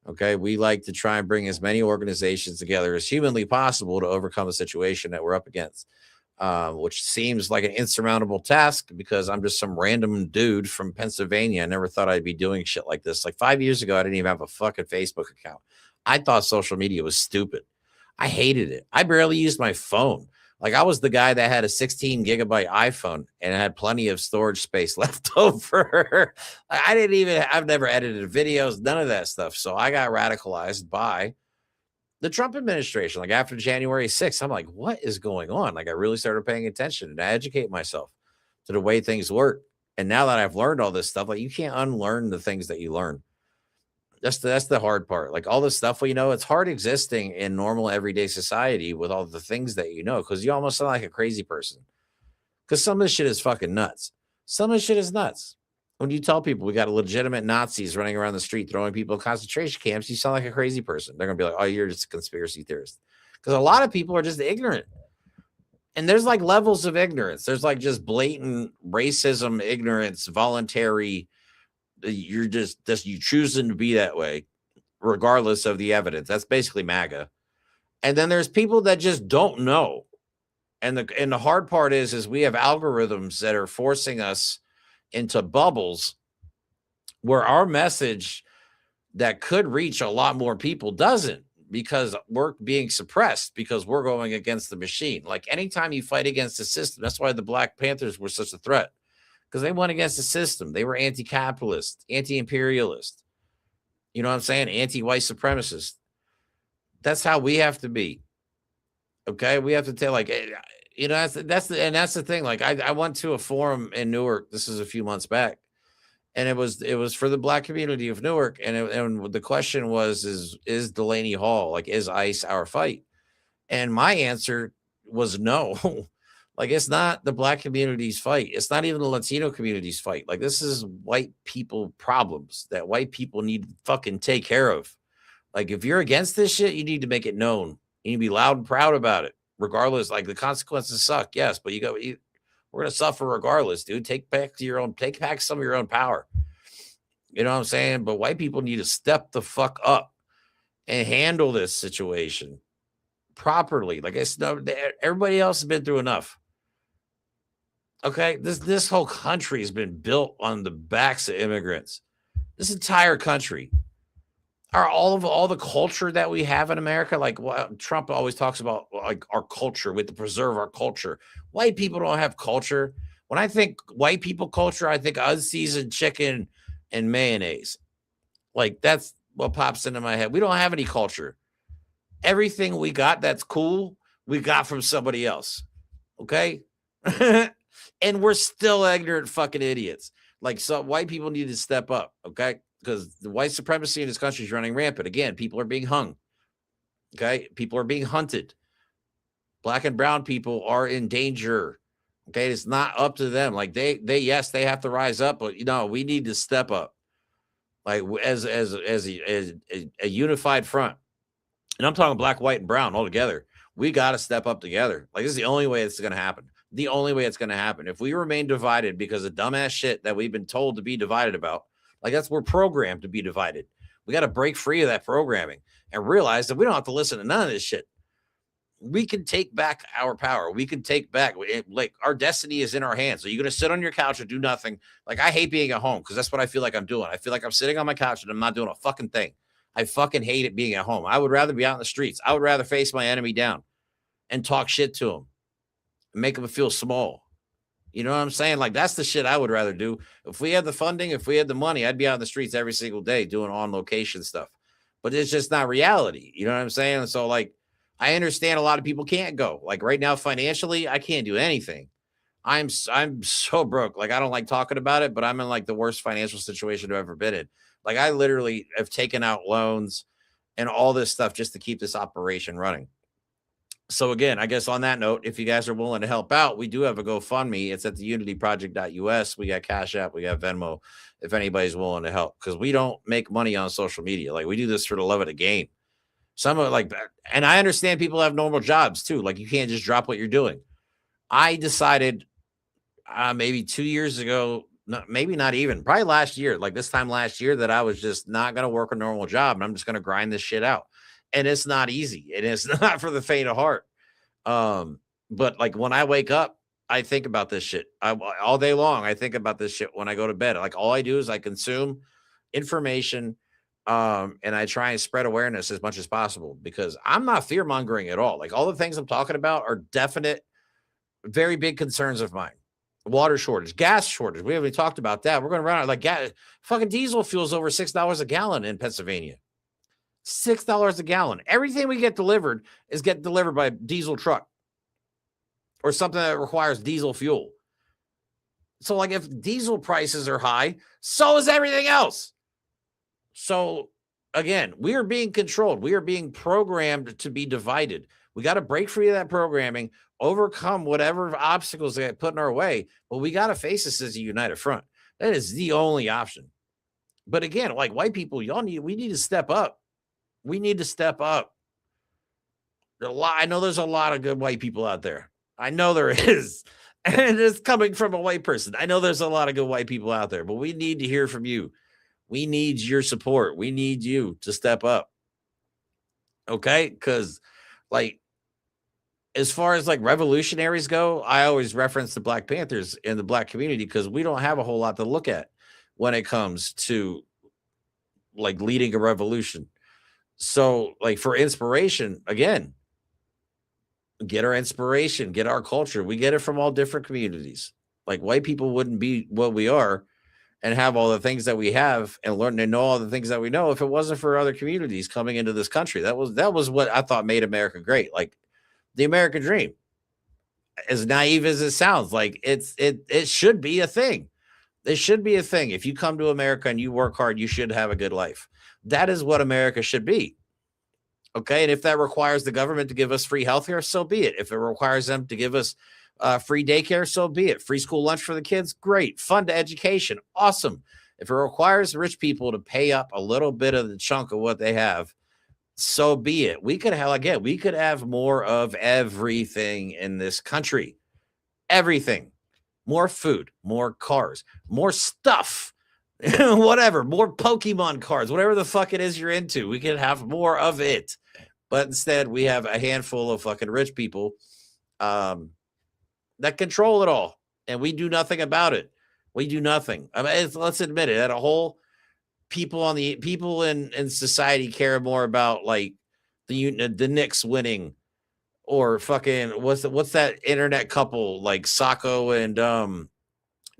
Okay. We like to try and bring as many organizations together as humanly possible to overcome the situation that we're up against, which seems like an insurmountable task because I'm just some random dude from Pennsylvania. I never thought I'd be doing shit like this. Like 5 years ago, I didn't even have a fucking Facebook account. I thought social media was stupid. I hated it. I barely used my phone. Like I was the guy that had a 16 gigabyte iPhone and had plenty of storage space left over. I've never edited videos, none of that stuff. So I got radicalized by the Trump administration. Like after January 6th, I'm like, what is going on? Like I really started paying attention and I educate myself to the way things work. And now that I've learned all this stuff, like you can't unlearn the things that you learn. That's the hard part. Like all this stuff, it's hard existing in normal everyday society with all the things that because you almost sound like a crazy person. Because some of this shit is fucking nuts. Some of this shit is nuts. When you tell people we got legitimate Nazis running around the street throwing people in concentration camps, you sound like a crazy person. They're gonna be like, "Oh, you're just a conspiracy theorist." Because a lot of people are just ignorant. And there's like levels of ignorance. There's like just blatant racism, ignorance, voluntary. You're just you choosing to be that way, regardless of the evidence. That's basically MAGA. And then there's people that just don't know. And the hard part is we have algorithms that are forcing us into bubbles where our message that could reach a lot more people doesn't, because we're being suppressed because we're going against the machine. Like anytime you fight against the system, that's why the Black Panthers were such a threat. Because they went against the system. They were anti-capitalist, anti-imperialist. You know what I'm saying? Anti-white supremacist. That's how we have to be. Okay? We have to tell, like, that's the thing. Like, I went to a forum in Newark. This is a few months back. And it was for the Black community of Newark. And the question was, is Delaney Hall, like, is ICE our fight? And my answer was no. Like, it's not the Black community's fight. It's not even the Latino community's fight. Like, this is white people problems that white people need to fucking take care of. Like, if you're against this shit, you need to make it known. You need to be loud and proud about it, regardless. Like, the consequences suck, yes, but we're going to suffer regardless, dude. Take back some of your own power. You know what I'm saying? But white people need to step the fuck up and handle this situation properly. Like, everybody else has been through enough. Okay, this whole country has been built on the backs of immigrants. This entire country, all the culture that we have in America, like Trump always talks about, like our culture. We have to preserve our culture. White people don't have culture. When I think white people culture, I think unseasoned chicken and mayonnaise. Like that's what pops into my head. We don't have any culture. Everything we got that's cool, we got from somebody else. Okay. And we're still ignorant fucking idiots. Like, so white people need to step up, okay? Because the white supremacy in this country is running rampant. Again, people are being hung, okay? People are being hunted. Black and brown people are in danger, okay? It's not up to them. Like, they yes, they have to rise up, but, we need to step up. like as a unified front. And I'm talking black, white, and brown all together. We got to step up together. Like, this is the only way it's going to happen. The only way it's going to happen. If we remain divided because of dumbass shit that we've been told to be divided about, like, we're programmed to be divided. We got to break free of that programming and realize that we don't have to listen to none of this shit. We can take back our power. We can take back, like, our destiny is in our hands. So you're going to sit on your couch and do nothing. Like, I hate being at home because that's what I feel like I'm doing. I feel like I'm sitting on my couch and I'm not doing a fucking thing. I fucking hate it being at home. I would rather be out in the streets. I would rather face my enemy down and talk shit to him and make him feel small. You know what I'm saying? Like, that's the shit I would rather do. If we had the funding, if we had the money, I'd be out in the streets every single day doing on location stuff. But it's just not reality. You know what I'm saying? And so, like, I understand a lot of people can't go. Like, right now, financially, I can't do anything. I'm so broke. Like, I don't like talking about it, but I'm in like the worst financial situation I've ever been in. Like, I literally have taken out loans and all this stuff just to keep this operation running. So again, I guess on that note, if you guys are willing to help out, we do have a GoFundMe. It's at theunityproject.us. We got CashApp, we got Venmo, if anybody's willing to help, because we don't make money on social media. Like, we do this for the love of the game. Some of, like, and I understand people have normal jobs too. Like, you can't just drop what you're doing. I decided maybe 2 years ago, maybe not even, probably last year, like this time last year, that I was just not going to work a normal job and I'm just going to grind this shit out. And it's not easy. It is not for the faint of heart. But like, when I wake up, I think about this shit all day long. I think about this shit when I go to bed. Like, all I do is I consume information, and I try and spread awareness as much as possible, because I'm not fear mongering at all. Like, all the things I'm talking about are definite, very big concerns of mine. Water shortage, gas shortage. We haven't even talked about that. We're going to run out, like, gas. Fucking diesel fuel's over $6 a gallon in Pennsylvania. $6 a gallon. Everything we get delivered is getting delivered by a diesel truck or something that requires diesel fuel. So, like, if diesel prices are high, so is everything else. So again, we are being controlled. We are being programmed to be divided. We got to break free of that programming, overcome whatever obstacles they get put in our way. But we got to face this as a united front. That is the only option. But again, like, white people, we need to step up. We need to step up. I know there's a lot of good white people out there. I know there is. And it's coming from a white person. I know there's a lot of good white people out there, but we need to hear from you. We need your support. We need you to step up. Okay? Because, like, as far as like revolutionaries go, I always reference the Black Panthers in the Black community, because we don't have a whole lot to look at when it comes to like leading a revolution. So, like, for inspiration, again, get our inspiration, get our culture. We get it from all different communities. Like, white people wouldn't be what we are and have all the things that we have and learn to know all the things that we know if it wasn't for other communities coming into this country. That was what I thought made America great. Like, the American dream, as naive as it sounds, like, it should be a thing. It should be a thing. If you come to America and you work hard, you should have a good life. That is what America should be. Okay. And if that requires the government to give us free healthcare, so be it. If it requires them to give us free daycare, so be it. Free school lunch for the kids, great. Fund education, awesome. If it requires rich people to pay up a little bit of the chunk of what they have, so be it. We could have more of everything in this country. Everything. More food, more cars, more stuff, whatever, more Pokemon cards, whatever the fuck it is you're into. We could have more of it. But instead, we have a handful of fucking rich people that control it all. And we do nothing about it. We do nothing. I mean, let's admit it. At a whole, people in society care more about like the Knicks winning, or fucking what's that internet couple like Sacco and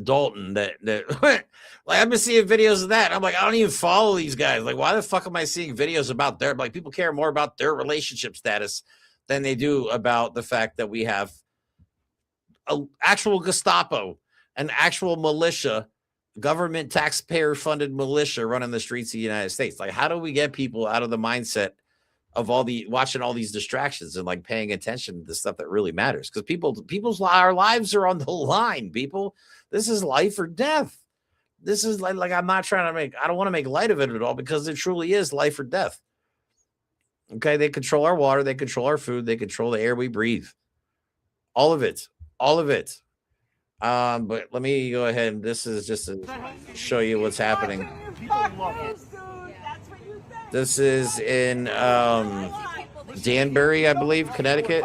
Dalton that like, I've been seeing videos of that. I'm like, I don't even follow these guys. Like, why the fuck am I seeing videos about their, like, people care more about their relationship status than they do about the fact that we have an actual Gestapo, an actual militia, government taxpayer funded militia running the streets of the United States. Like, how do we get people out of the mindset of watching all these distractions and like paying attention to the stuff that really matters? Because our lives are on the line, people. This is life or death. this is like I'm not trying to I don't want to make light of it at all because it truly is life or death. Okay, they control our water, they control our food, they control the air we breathe. All of it. All of it. But let me go ahead and this is just to show you what's happening. This is in Danbury, I believe, Connecticut.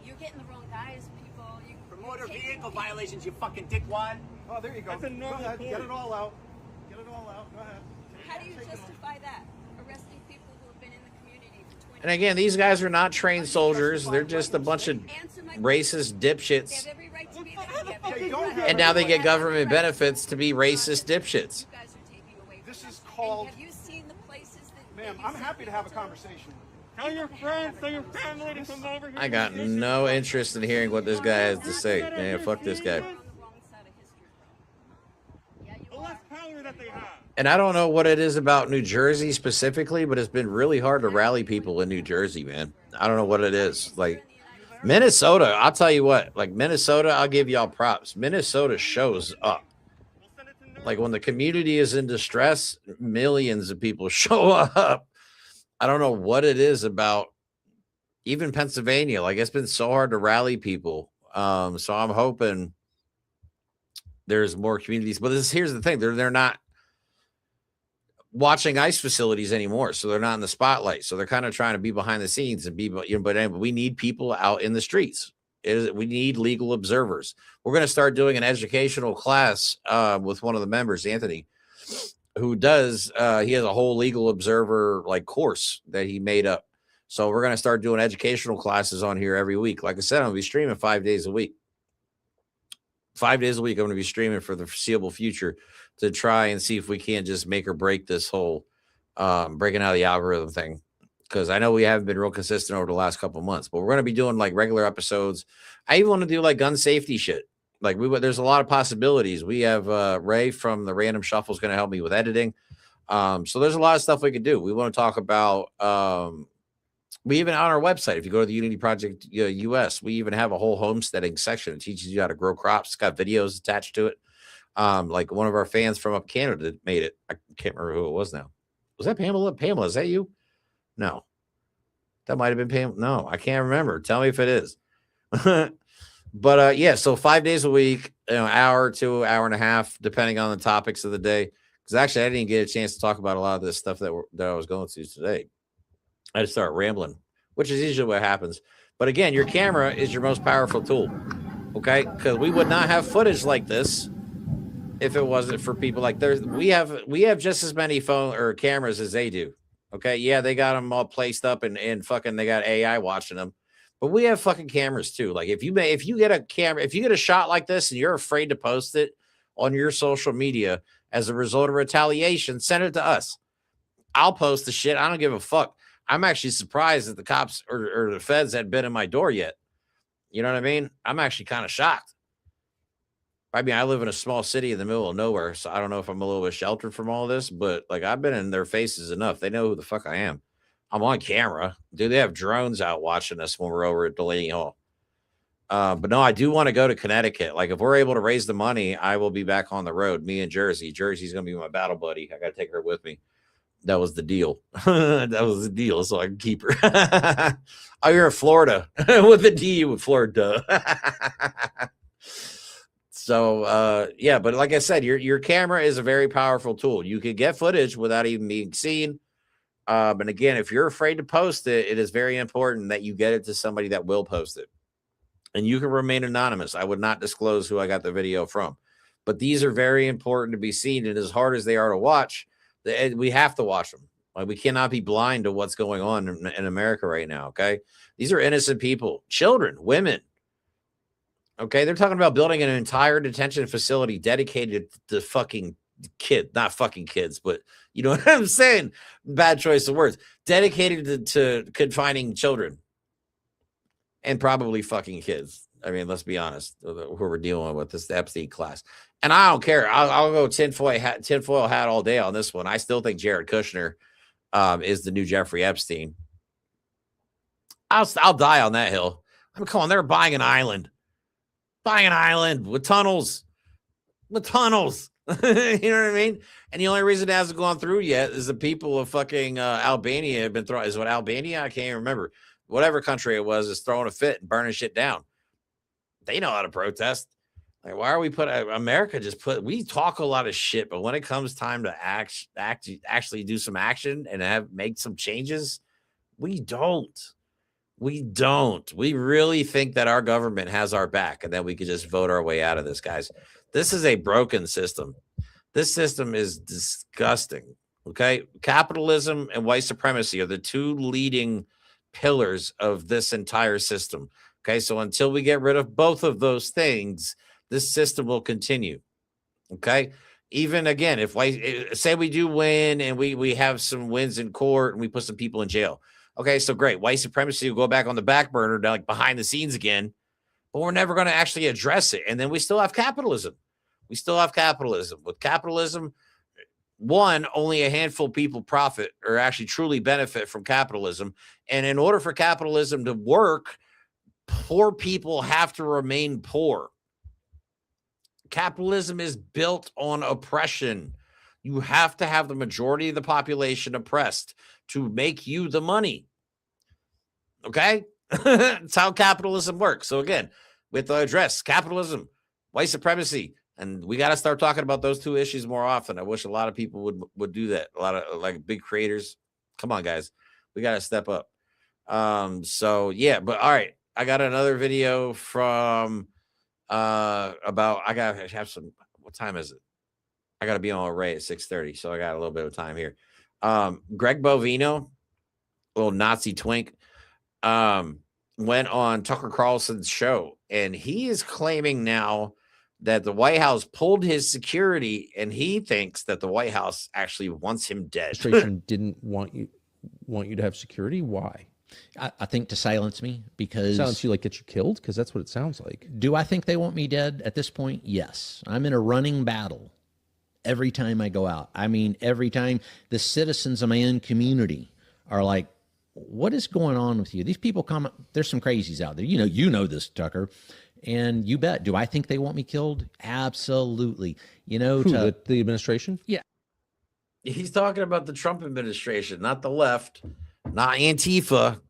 You're getting the wrong guys, people. For motor vehicle violations, you fucking dickwad. Oh, there you go. That's a normal point. Get it all out. Get it all out. Go ahead. How do you justify that? Arresting people who have been in the community for 20 And again, these guys are not trained soldiers. They're just a bunch of racist dipshits. And now they get government benefits to be racist dipshits. This is called. Have you seen the places that? Ma'am, I'm happy to have a conversation. Tell your friends, tell your family to come over here. I got no interest in hearing what this guy has to say. Man, fuck this guy. The less power that they have. And I don't know what it is about New Jersey specifically, but it's been really hard to rally people in New Jersey, man. I don't know what it is. Like Minnesota, I'll tell you what, like Minnesota, I'll give y'all props. Minnesota shows up. Like when the community is in distress, millions of people show up. I don't know what it is about even Pennsylvania. Like it's been so hard to rally people. So I'm hoping there's more communities. But here's the thing: they're not watching ICE facilities anymore, so they're not in the spotlight. So they're kind of trying to be behind the scenes and be. But anyway, we need people out in the streets. We need legal observers. We're going to start doing an educational class with one of the members, Anthony, who does. He has a whole legal observer like course that he made up. So we're going to start doing educational classes on here every week. Like I said, I'm going to be streaming 5 days a week. 5 days a week, I'm going to be streaming for the foreseeable future to try and see if we can't just make or break this whole breaking out of the algorithm thing. Because I know we haven't been real consistent over the last couple of months, but we're going to be doing like regular episodes. I even want to do like gun safety shit. Like there's a lot of possibilities. We have Ray from the Random Shuffle is going to help me with editing. So there's a lot of stuff we could do. We want to talk about, we even on our website, if you go to the Unity Project US, we even have a whole homesteading section. It teaches you how to grow crops. It's got videos attached to it. Like one of our fans from up Canada made it. I can't remember who it was now. Was that Pamela? Pamela, is that you? No. That might have been Pamela. No, I can't remember. Tell me if it is. But yeah, so 5 days a week, hour to hour and a half, depending on the topics of the day. Because actually, I didn't get a chance to talk about a lot of this stuff that I was going through today. I just start rambling, which is usually what happens. But again, your camera is your most powerful tool, okay? Because we would not have footage like this if it wasn't for people like we have just as many phone or cameras as they do, okay? Yeah, they got them all placed up and fucking they got AI watching them, but we have fucking cameras too. Like if you get a camera, if you get a shot like this and you're afraid to post it on your social media as a result of retaliation, send it to us. I'll post the shit. I don't give a fuck. I'm actually surprised that the cops or the feds had been in my door yet. You know what I mean? I'm actually kind of shocked. I mean, I live in a small city in the middle of nowhere, so I don't know if I'm a little bit sheltered from all this, but like I've been in their faces enough. They know who the fuck I am. I'm on camera. Dude, they have drones out watching us when we're over at Delaney Hall. But no, I do want to go to Connecticut. Like if we're able to raise the money, I will be back on the road. Me and Jersey. Jersey's going to be my battle buddy. I got to take her with me. That was the deal. That was the deal, so I can keep her. Oh, you're in Florida with a D with Florida. So, yeah, but like I said, your camera is a very powerful tool. You can get footage without even being seen. And again, if you're afraid to post it, it is very important that you get it to somebody that will post it. And you can remain anonymous. I would not disclose who I got the video from. But these are very important to be seen. And as hard as they are to watch, we have to watch them. Like we cannot be blind to what's going on in America right now. Okay. These are innocent people, children, women. Okay. They're talking about building an entire detention facility dedicated to fucking not fucking kids, but you know what I'm saying? Bad choice of words. Dedicated to confining children and probably fucking kids. I mean, let's be honest, who we're dealing with this Epstein class. And I don't care. I'll go tinfoil hat all day on this one. I still think Jared Kushner is the new Jeffrey Epstein. I'll die on that hill. I mean, come on, they're buying an island with tunnels. with tunnels. You know what I mean? And the only reason it hasn't gone through yet is the people of fucking Albania have been throwing. Is what Albania? I can't even remember. Whatever country it was is throwing a fit and burning shit down. They know how to protest. Like, why are we America we talk a lot of shit, but when it comes time to actually do some action and make some changes, we don't. We don't. We really think that our government has our back and that we could just vote our way out of this, guys. This is a broken system. This system is disgusting. Okay. Capitalism and white supremacy are the two leading pillars of this entire system. Okay. So until we get rid of both of those things, this system will continue. Okay. Even again, if say we do win and we have some wins in court and we put some people in jail. Okay, so great. White supremacy will go back on the back burner, like behind the scenes again, but we're never going to actually address it. And then we still have capitalism. We still have capitalism. With capitalism, one, only a handful of people profit or actually truly benefit from capitalism. And in order for capitalism to work, poor people have to remain poor. Capitalism is built on oppression. You have to have the majority of the population oppressed to make you the money. Okay? That's how capitalism works. So again, we have to address capitalism, white supremacy, and we got to start talking about those two issues more often. I wish a lot of people would do that. A lot of like big creators. Come on, guys. We got to step up. So yeah, but all right. I got another video from about I gotta have some. What time is it? I gotta be on Ray at 6:30, so I got a little bit of time here. Greg Bovino, little Nazi twink, went on Tucker Carlson's show, and he is claiming now that the White House pulled his security, and he thinks that the White House actually wants him dead. Administration didn't want you to have security. Why? I think to silence me, because silence you, like get you killed, because that's what it sounds like. Do I think they want me dead at this point? Yes. I'm in a running battle every time I go out. I mean, every time the citizens of my own community are like, what is going on with you? These people come, there's some crazies out there. You know this, Tucker. And you bet. Do I think they want me killed? Absolutely. The administration? Yeah. He's talking about the Trump administration, not the left, not Antifa.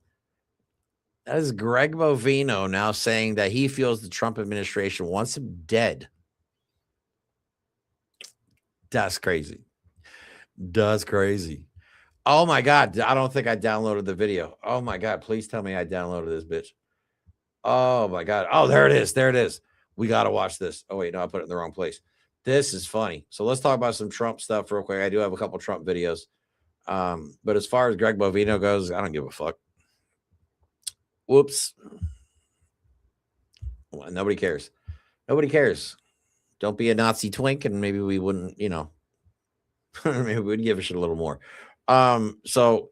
That is Greg Bovino now saying that he feels the Trump administration wants him dead. That's crazy. That's crazy. Oh my God. I don't think I downloaded the video. Oh my God. Please tell me I downloaded this bitch. Oh my God. Oh, there it is. There it is. We got to watch this. Oh wait, no, I put it in the wrong place. This is funny. So let's talk about some Trump stuff real quick. I do have a couple Trump videos. But as far as Greg Bovino goes, I don't give a fuck. Whoops. Well, nobody cares. Nobody cares. Don't be a Nazi twink, and maybe we wouldn't, maybe we'd give a shit a little more. So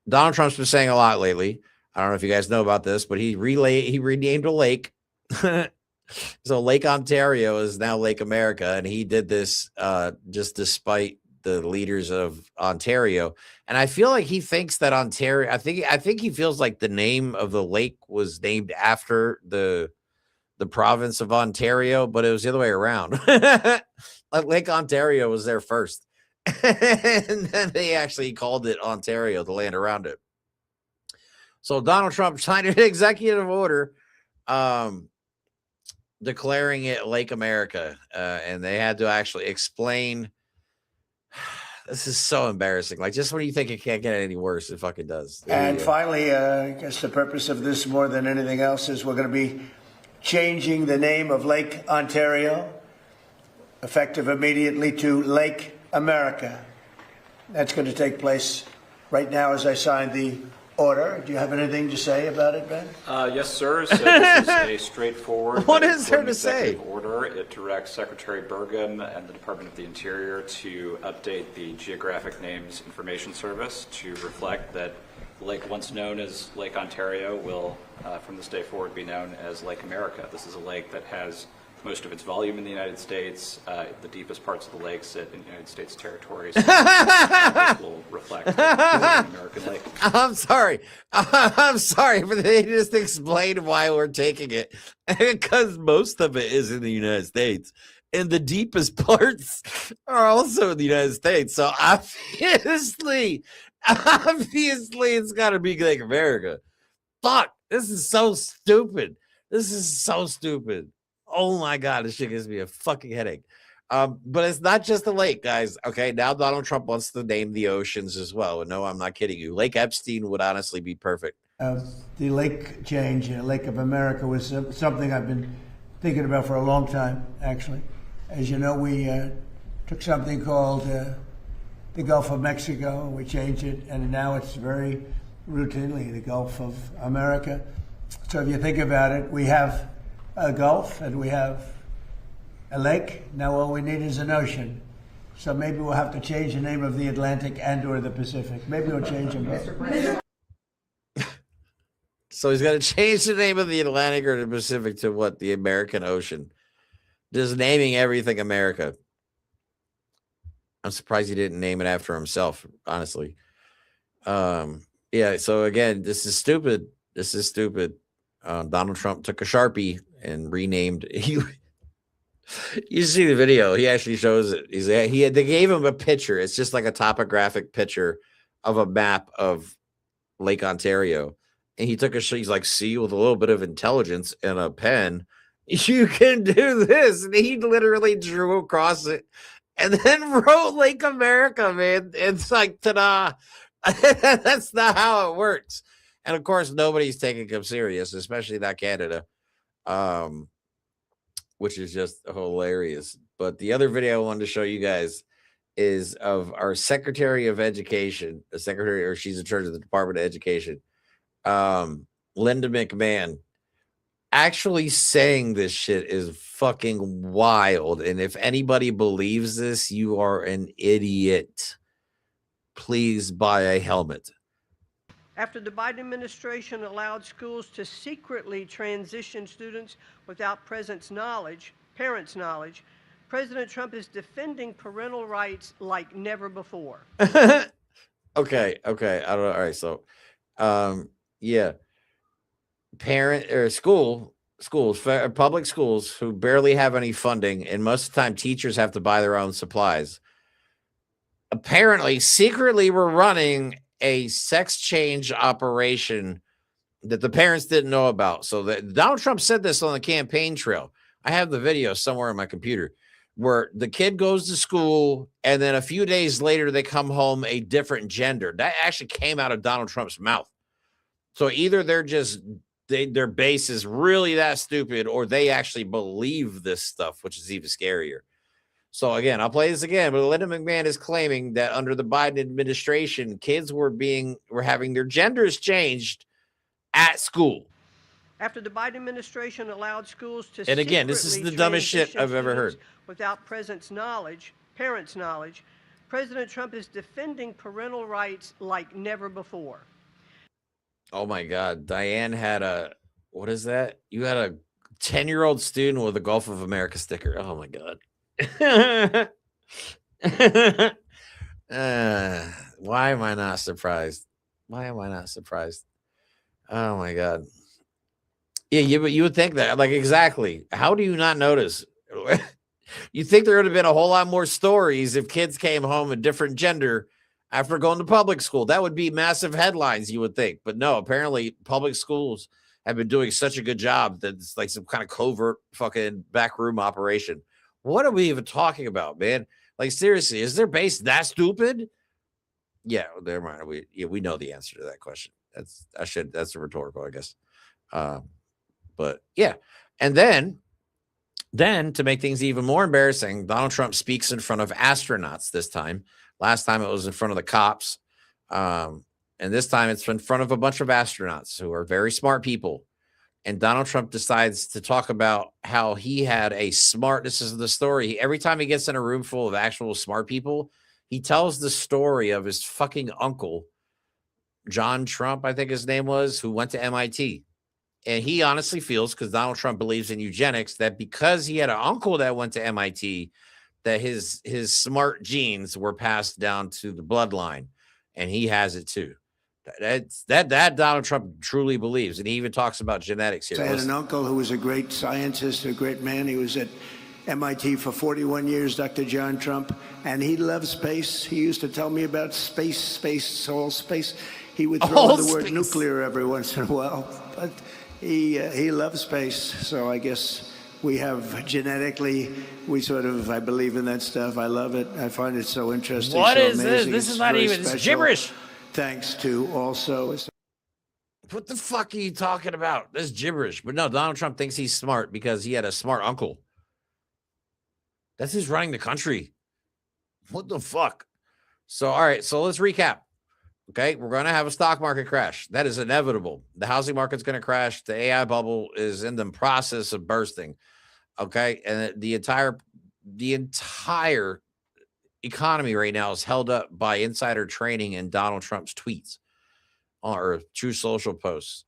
Donald Trump's been saying a lot lately. I don't know if you guys know about this, but he renamed a lake. So Lake Ontario is now Lake America, and he did this just despite the leaders of Ontario. And I feel like he thinks that Ontario, I think he feels like the name of the lake was named after the province of Ontario, but it was the other way around. Like Lake Ontario was there first. And then they actually called it Ontario, the land around it. So Donald Trump signed an executive order declaring it Lake America. And they had to actually explain. This is so embarrassing. Like, just when you think it can't get any worse, it fucking does. And finally, I guess the purpose of this more than anything else is we're going to be changing the name of Lake Ontario, effective immediately, to Lake America. That's going to take place right now as I sign the order. Do you have anything to say about it, Ben? Yes, sir. So this is a straightforward what is there to say? Order. It directs Secretary Burgum and the Department of the Interior to update the Geographic Names Information Service to reflect that the lake once known as Lake Ontario will, from this day forward, be known as Lake America. This is a lake that has most of its volume in the United States. The deepest parts of the lake sit in United States territories. This will reflect an American lake. I'm sorry, but they just explained why we're taking it, because most of it is in the United States, and the deepest parts are also in the United States. So obviously it's got to be Lake America. Fuck, this is so stupid. This is so stupid. Oh my God, this shit gives me a fucking headache. But it's not just the lake, guys. Okay, now Donald Trump wants to name the oceans as well. And no, I'm not kidding you. Lake Epstein would honestly be perfect. The lake change, Lake of America, was something I've been thinking about for a long time, actually. As you know, we took something called the Gulf of Mexico, we changed it, and now it's very routinely the Gulf of America. So if you think about it, we have a Gulf and we have a lake. Now all we need is an ocean. So maybe we'll have to change the name of the Atlantic and or the Pacific. Maybe we'll change them both. So he's got to change the name of the Atlantic or the Pacific to what? The American Ocean. Just naming everything America. I'm surprised he didn't name it after himself, honestly. Yeah, so again, this is stupid. This is stupid. Donald Trump took a Sharpie and renamed. You see the video. He actually shows it. They gave him a picture. It's just like a topographic picture of a map of Lake Ontario. And he took he's like, see, with a little bit of intelligence and a pen, you can do this. And he literally drew across it and then wrote Lake America, man. It's like, ta-da. That's not how it works. And of course, nobody's taking him serious, especially not Canada, which is just hilarious. But the other video I wanted to show you guys is of our Secretary of Education, the secretary, or she's in charge of the Department of Education, Linda McMahon. Actually saying this shit is fucking wild. And if anybody believes this, you are an idiot. Please buy a helmet. After the Biden administration allowed schools to secretly transition students without parents' knowledge, President Trump is defending parental rights like never before. Okay. I don't know. All right. So, yeah. Parent or schools, public schools who barely have any funding, and most of the time teachers have to buy their own supplies. Apparently, secretly, we're running a sex change operation that the parents didn't know about. So that Donald Trump said this on the campaign trail. I have the video somewhere on my computer where the kid goes to school and then a few days later they come home a different gender. That actually came out of Donald Trump's mouth. So either they're just their base is really that stupid, or they actually believe this stuff, which is even scarier. So again, I'll play this again, but Linda McMahon is claiming that under the Biden administration, kids were having their genders changed at school. After the Biden administration allowed schools to and again, this is the dumbest shit I've ever heard. Without parents' knowledge, President Trump is defending parental rights like never before. Oh my God. Diane had what is that? You had a 10-year-old student with a Gulf of America sticker. Oh my God. Why am I not surprised? Oh my God. Yeah, but you would think that, like, exactly. How do you not notice? You think there would have been a whole lot more stories if kids came home a different gender after going to public school. That would be massive headlines, you would think. But no, apparently public schools have been doing such a good job that it's like some kind of covert fucking backroom operation. What are we even talking about, man? Like, seriously, is their base that stupid? Yeah, never mind. We know the answer to that question. That's a rhetorical, I guess. But yeah. And then to make things even more embarrassing, Donald Trump speaks in front of astronauts this time. Last time it was in front of the cops. And this time it's in front of a bunch of astronauts who are very smart people. And Donald Trump decides to talk about how he had this is the story. Every time he gets in a room full of actual smart people, he tells the story of his fucking uncle, John Trump, I think his name was, who went to MIT. And he honestly feels, because Donald Trump believes in eugenics, that because he had an uncle that went to MIT, that his smart genes were passed down to the bloodline, and he has it too. That Donald Trump truly believes, and he even talks about genetics here. I had an uncle who was a great scientist, a great man. He was at MIT for 41 years, Dr. John Trump, and he loves space. He used to tell me about space, all space. He would throw in the word nuclear every once in a while, but he loves space. So I guess we have genetically, I believe in that stuff. I love it. I find it so interesting. What so is this? amazing. This It's is not very even, it's special. gibberish. Thanks to also. What the fuck are you talking about? This is gibberish. But no, Donald Trump thinks he's smart because he had a smart uncle. That's who's running the country. What the fuck? So, all right. So let's recap. Okay. We're going to have a stock market crash. That is inevitable. The housing market's going to crash. The AI bubble is in the process of bursting. Okay. And the entire economy right now is held up by insider trading and Donald Trump's tweets or True Social posts.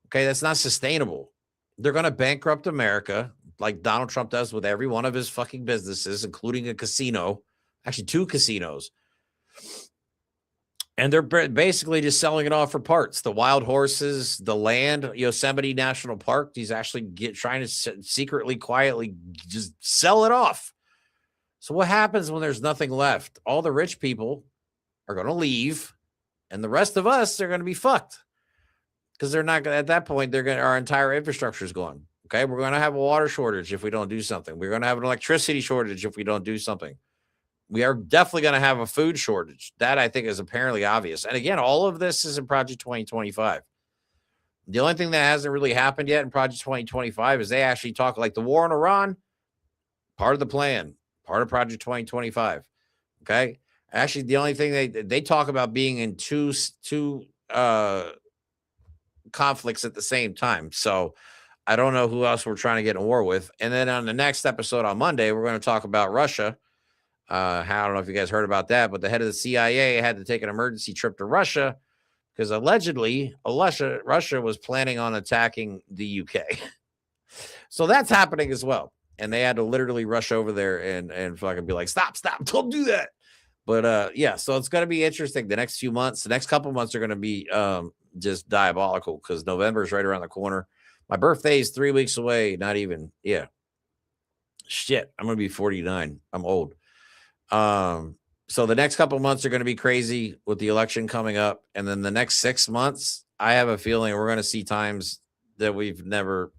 Okay. That's not sustainable. They're going to bankrupt America like Donald Trump does with every one of his fucking businesses, including a casino, actually 2 casinos. And they're basically just selling it off for parts. The wild horses, the land, Yosemite National Park, he's actually trying to secretly, quietly just sell it off. So what happens when there's nothing left? All the rich people are going to leave, and the rest of us are going to be fucked. Because they're not going to, at that point, our entire infrastructure is gone. Okay, we're going to have a water shortage if we don't do something. We're going to have an electricity shortage if we don't do something. We are definitely going to have a food shortage. That, I think, is apparently obvious. And again, all of this is in Project 2025. The only thing that hasn't really happened yet in Project 2025 is they actually talk like the war in Iran, part of the plan, part of Project 2025. Okay, actually, the only thing they talk about being in two conflicts at the same time. So I don't know who else we're trying to get in war with. And then on the next episode on Monday, we're going to talk about Russia. I don't know if you guys heard about that, but the head of the CIA had to take an emergency trip to Russia because allegedly Russia was planning on attacking the UK. So that's happening as well. And they had to literally rush over there and fucking be like, stop, don't do that. But yeah, so it's going to be interesting. The next couple months are going to be just diabolical because November is right around the corner. My birthday is 3 weeks away. Not even. Yeah. Shit. I'm going to be 49. I'm old. So the next couple months are going to be crazy with the election coming up. And then the next 6 months, I have a feeling we're going to see times that we've never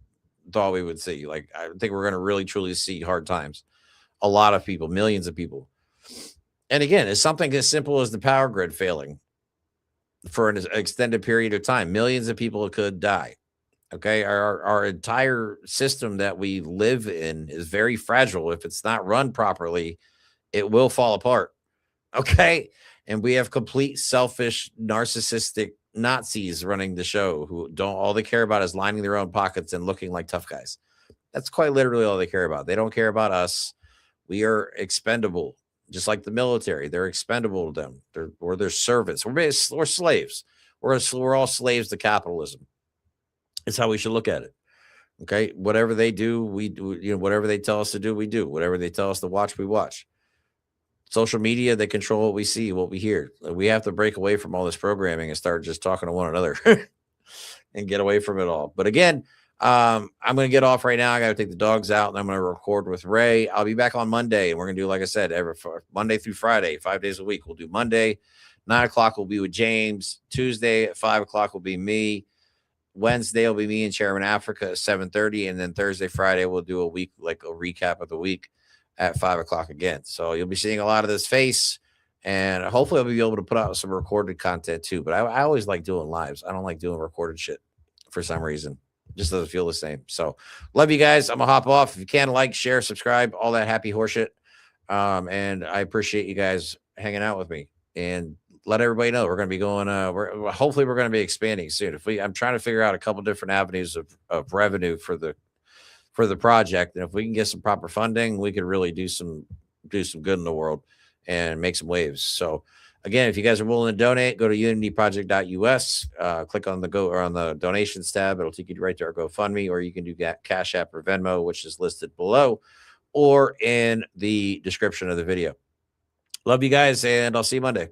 thought we would see. Like, I think we're going to really, truly see hard times. A lot of people, millions of people. And again, it's something as simple as the power grid failing for an extended period of time. Millions of people could die. Okay. Our entire system that we live in is very fragile. If it's not run properly, it will fall apart. Okay. And we have complete selfish, narcissistic Nazis running the show who all they care about is lining their own pockets and looking like tough guys. That's quite literally all they care about. They don't care about us. We are expendable, just like the military. They're expendable to them. They're servants. We're slaves. We're all slaves to capitalism. It's how we should look at it. Okay. Whatever they do, we do. Whatever they tell us to do, we do. Whatever they tell us to watch, we watch. Social media, they control what we see, what we hear. We have to break away from all this programming and start just talking to one another and get away from it all. But again, I'm going to get off right now. I got to take the dogs out and I'm going to record with Ray. I'll be back on Monday and we're going to do, like I said, every Monday through Friday, 5 days a week. We'll do Monday, 9 o'clock will be with James. Tuesday at 5 o'clock will be me. Wednesday will be me and Chairman Afrika at 7:30. And then Thursday, Friday, we'll do a week, like a recap of the week at 5 o'clock again. So you'll be seeing a lot of this face and hopefully I'll be able to put out some recorded content too. But I always like doing lives. I don't like doing recorded shit for some reason. Just doesn't feel the same. So love you guys. I'm gonna hop off. If you can, like, share, subscribe, all that happy horseshit. And I appreciate you guys hanging out with me and let everybody know we're going to be going, hopefully we're going to be expanding soon. I'm trying to figure out a couple different avenues of revenue for the project. And if we can get some proper funding, we could really do some good in the world and make some waves. So again, if you guys are willing to donate, go to unityproject.us, click on the donations tab. It'll take you right to our GoFundMe, or you can do CashApp or Venmo, which is listed below or in the description of the video. Love you guys, and I'll see you Monday.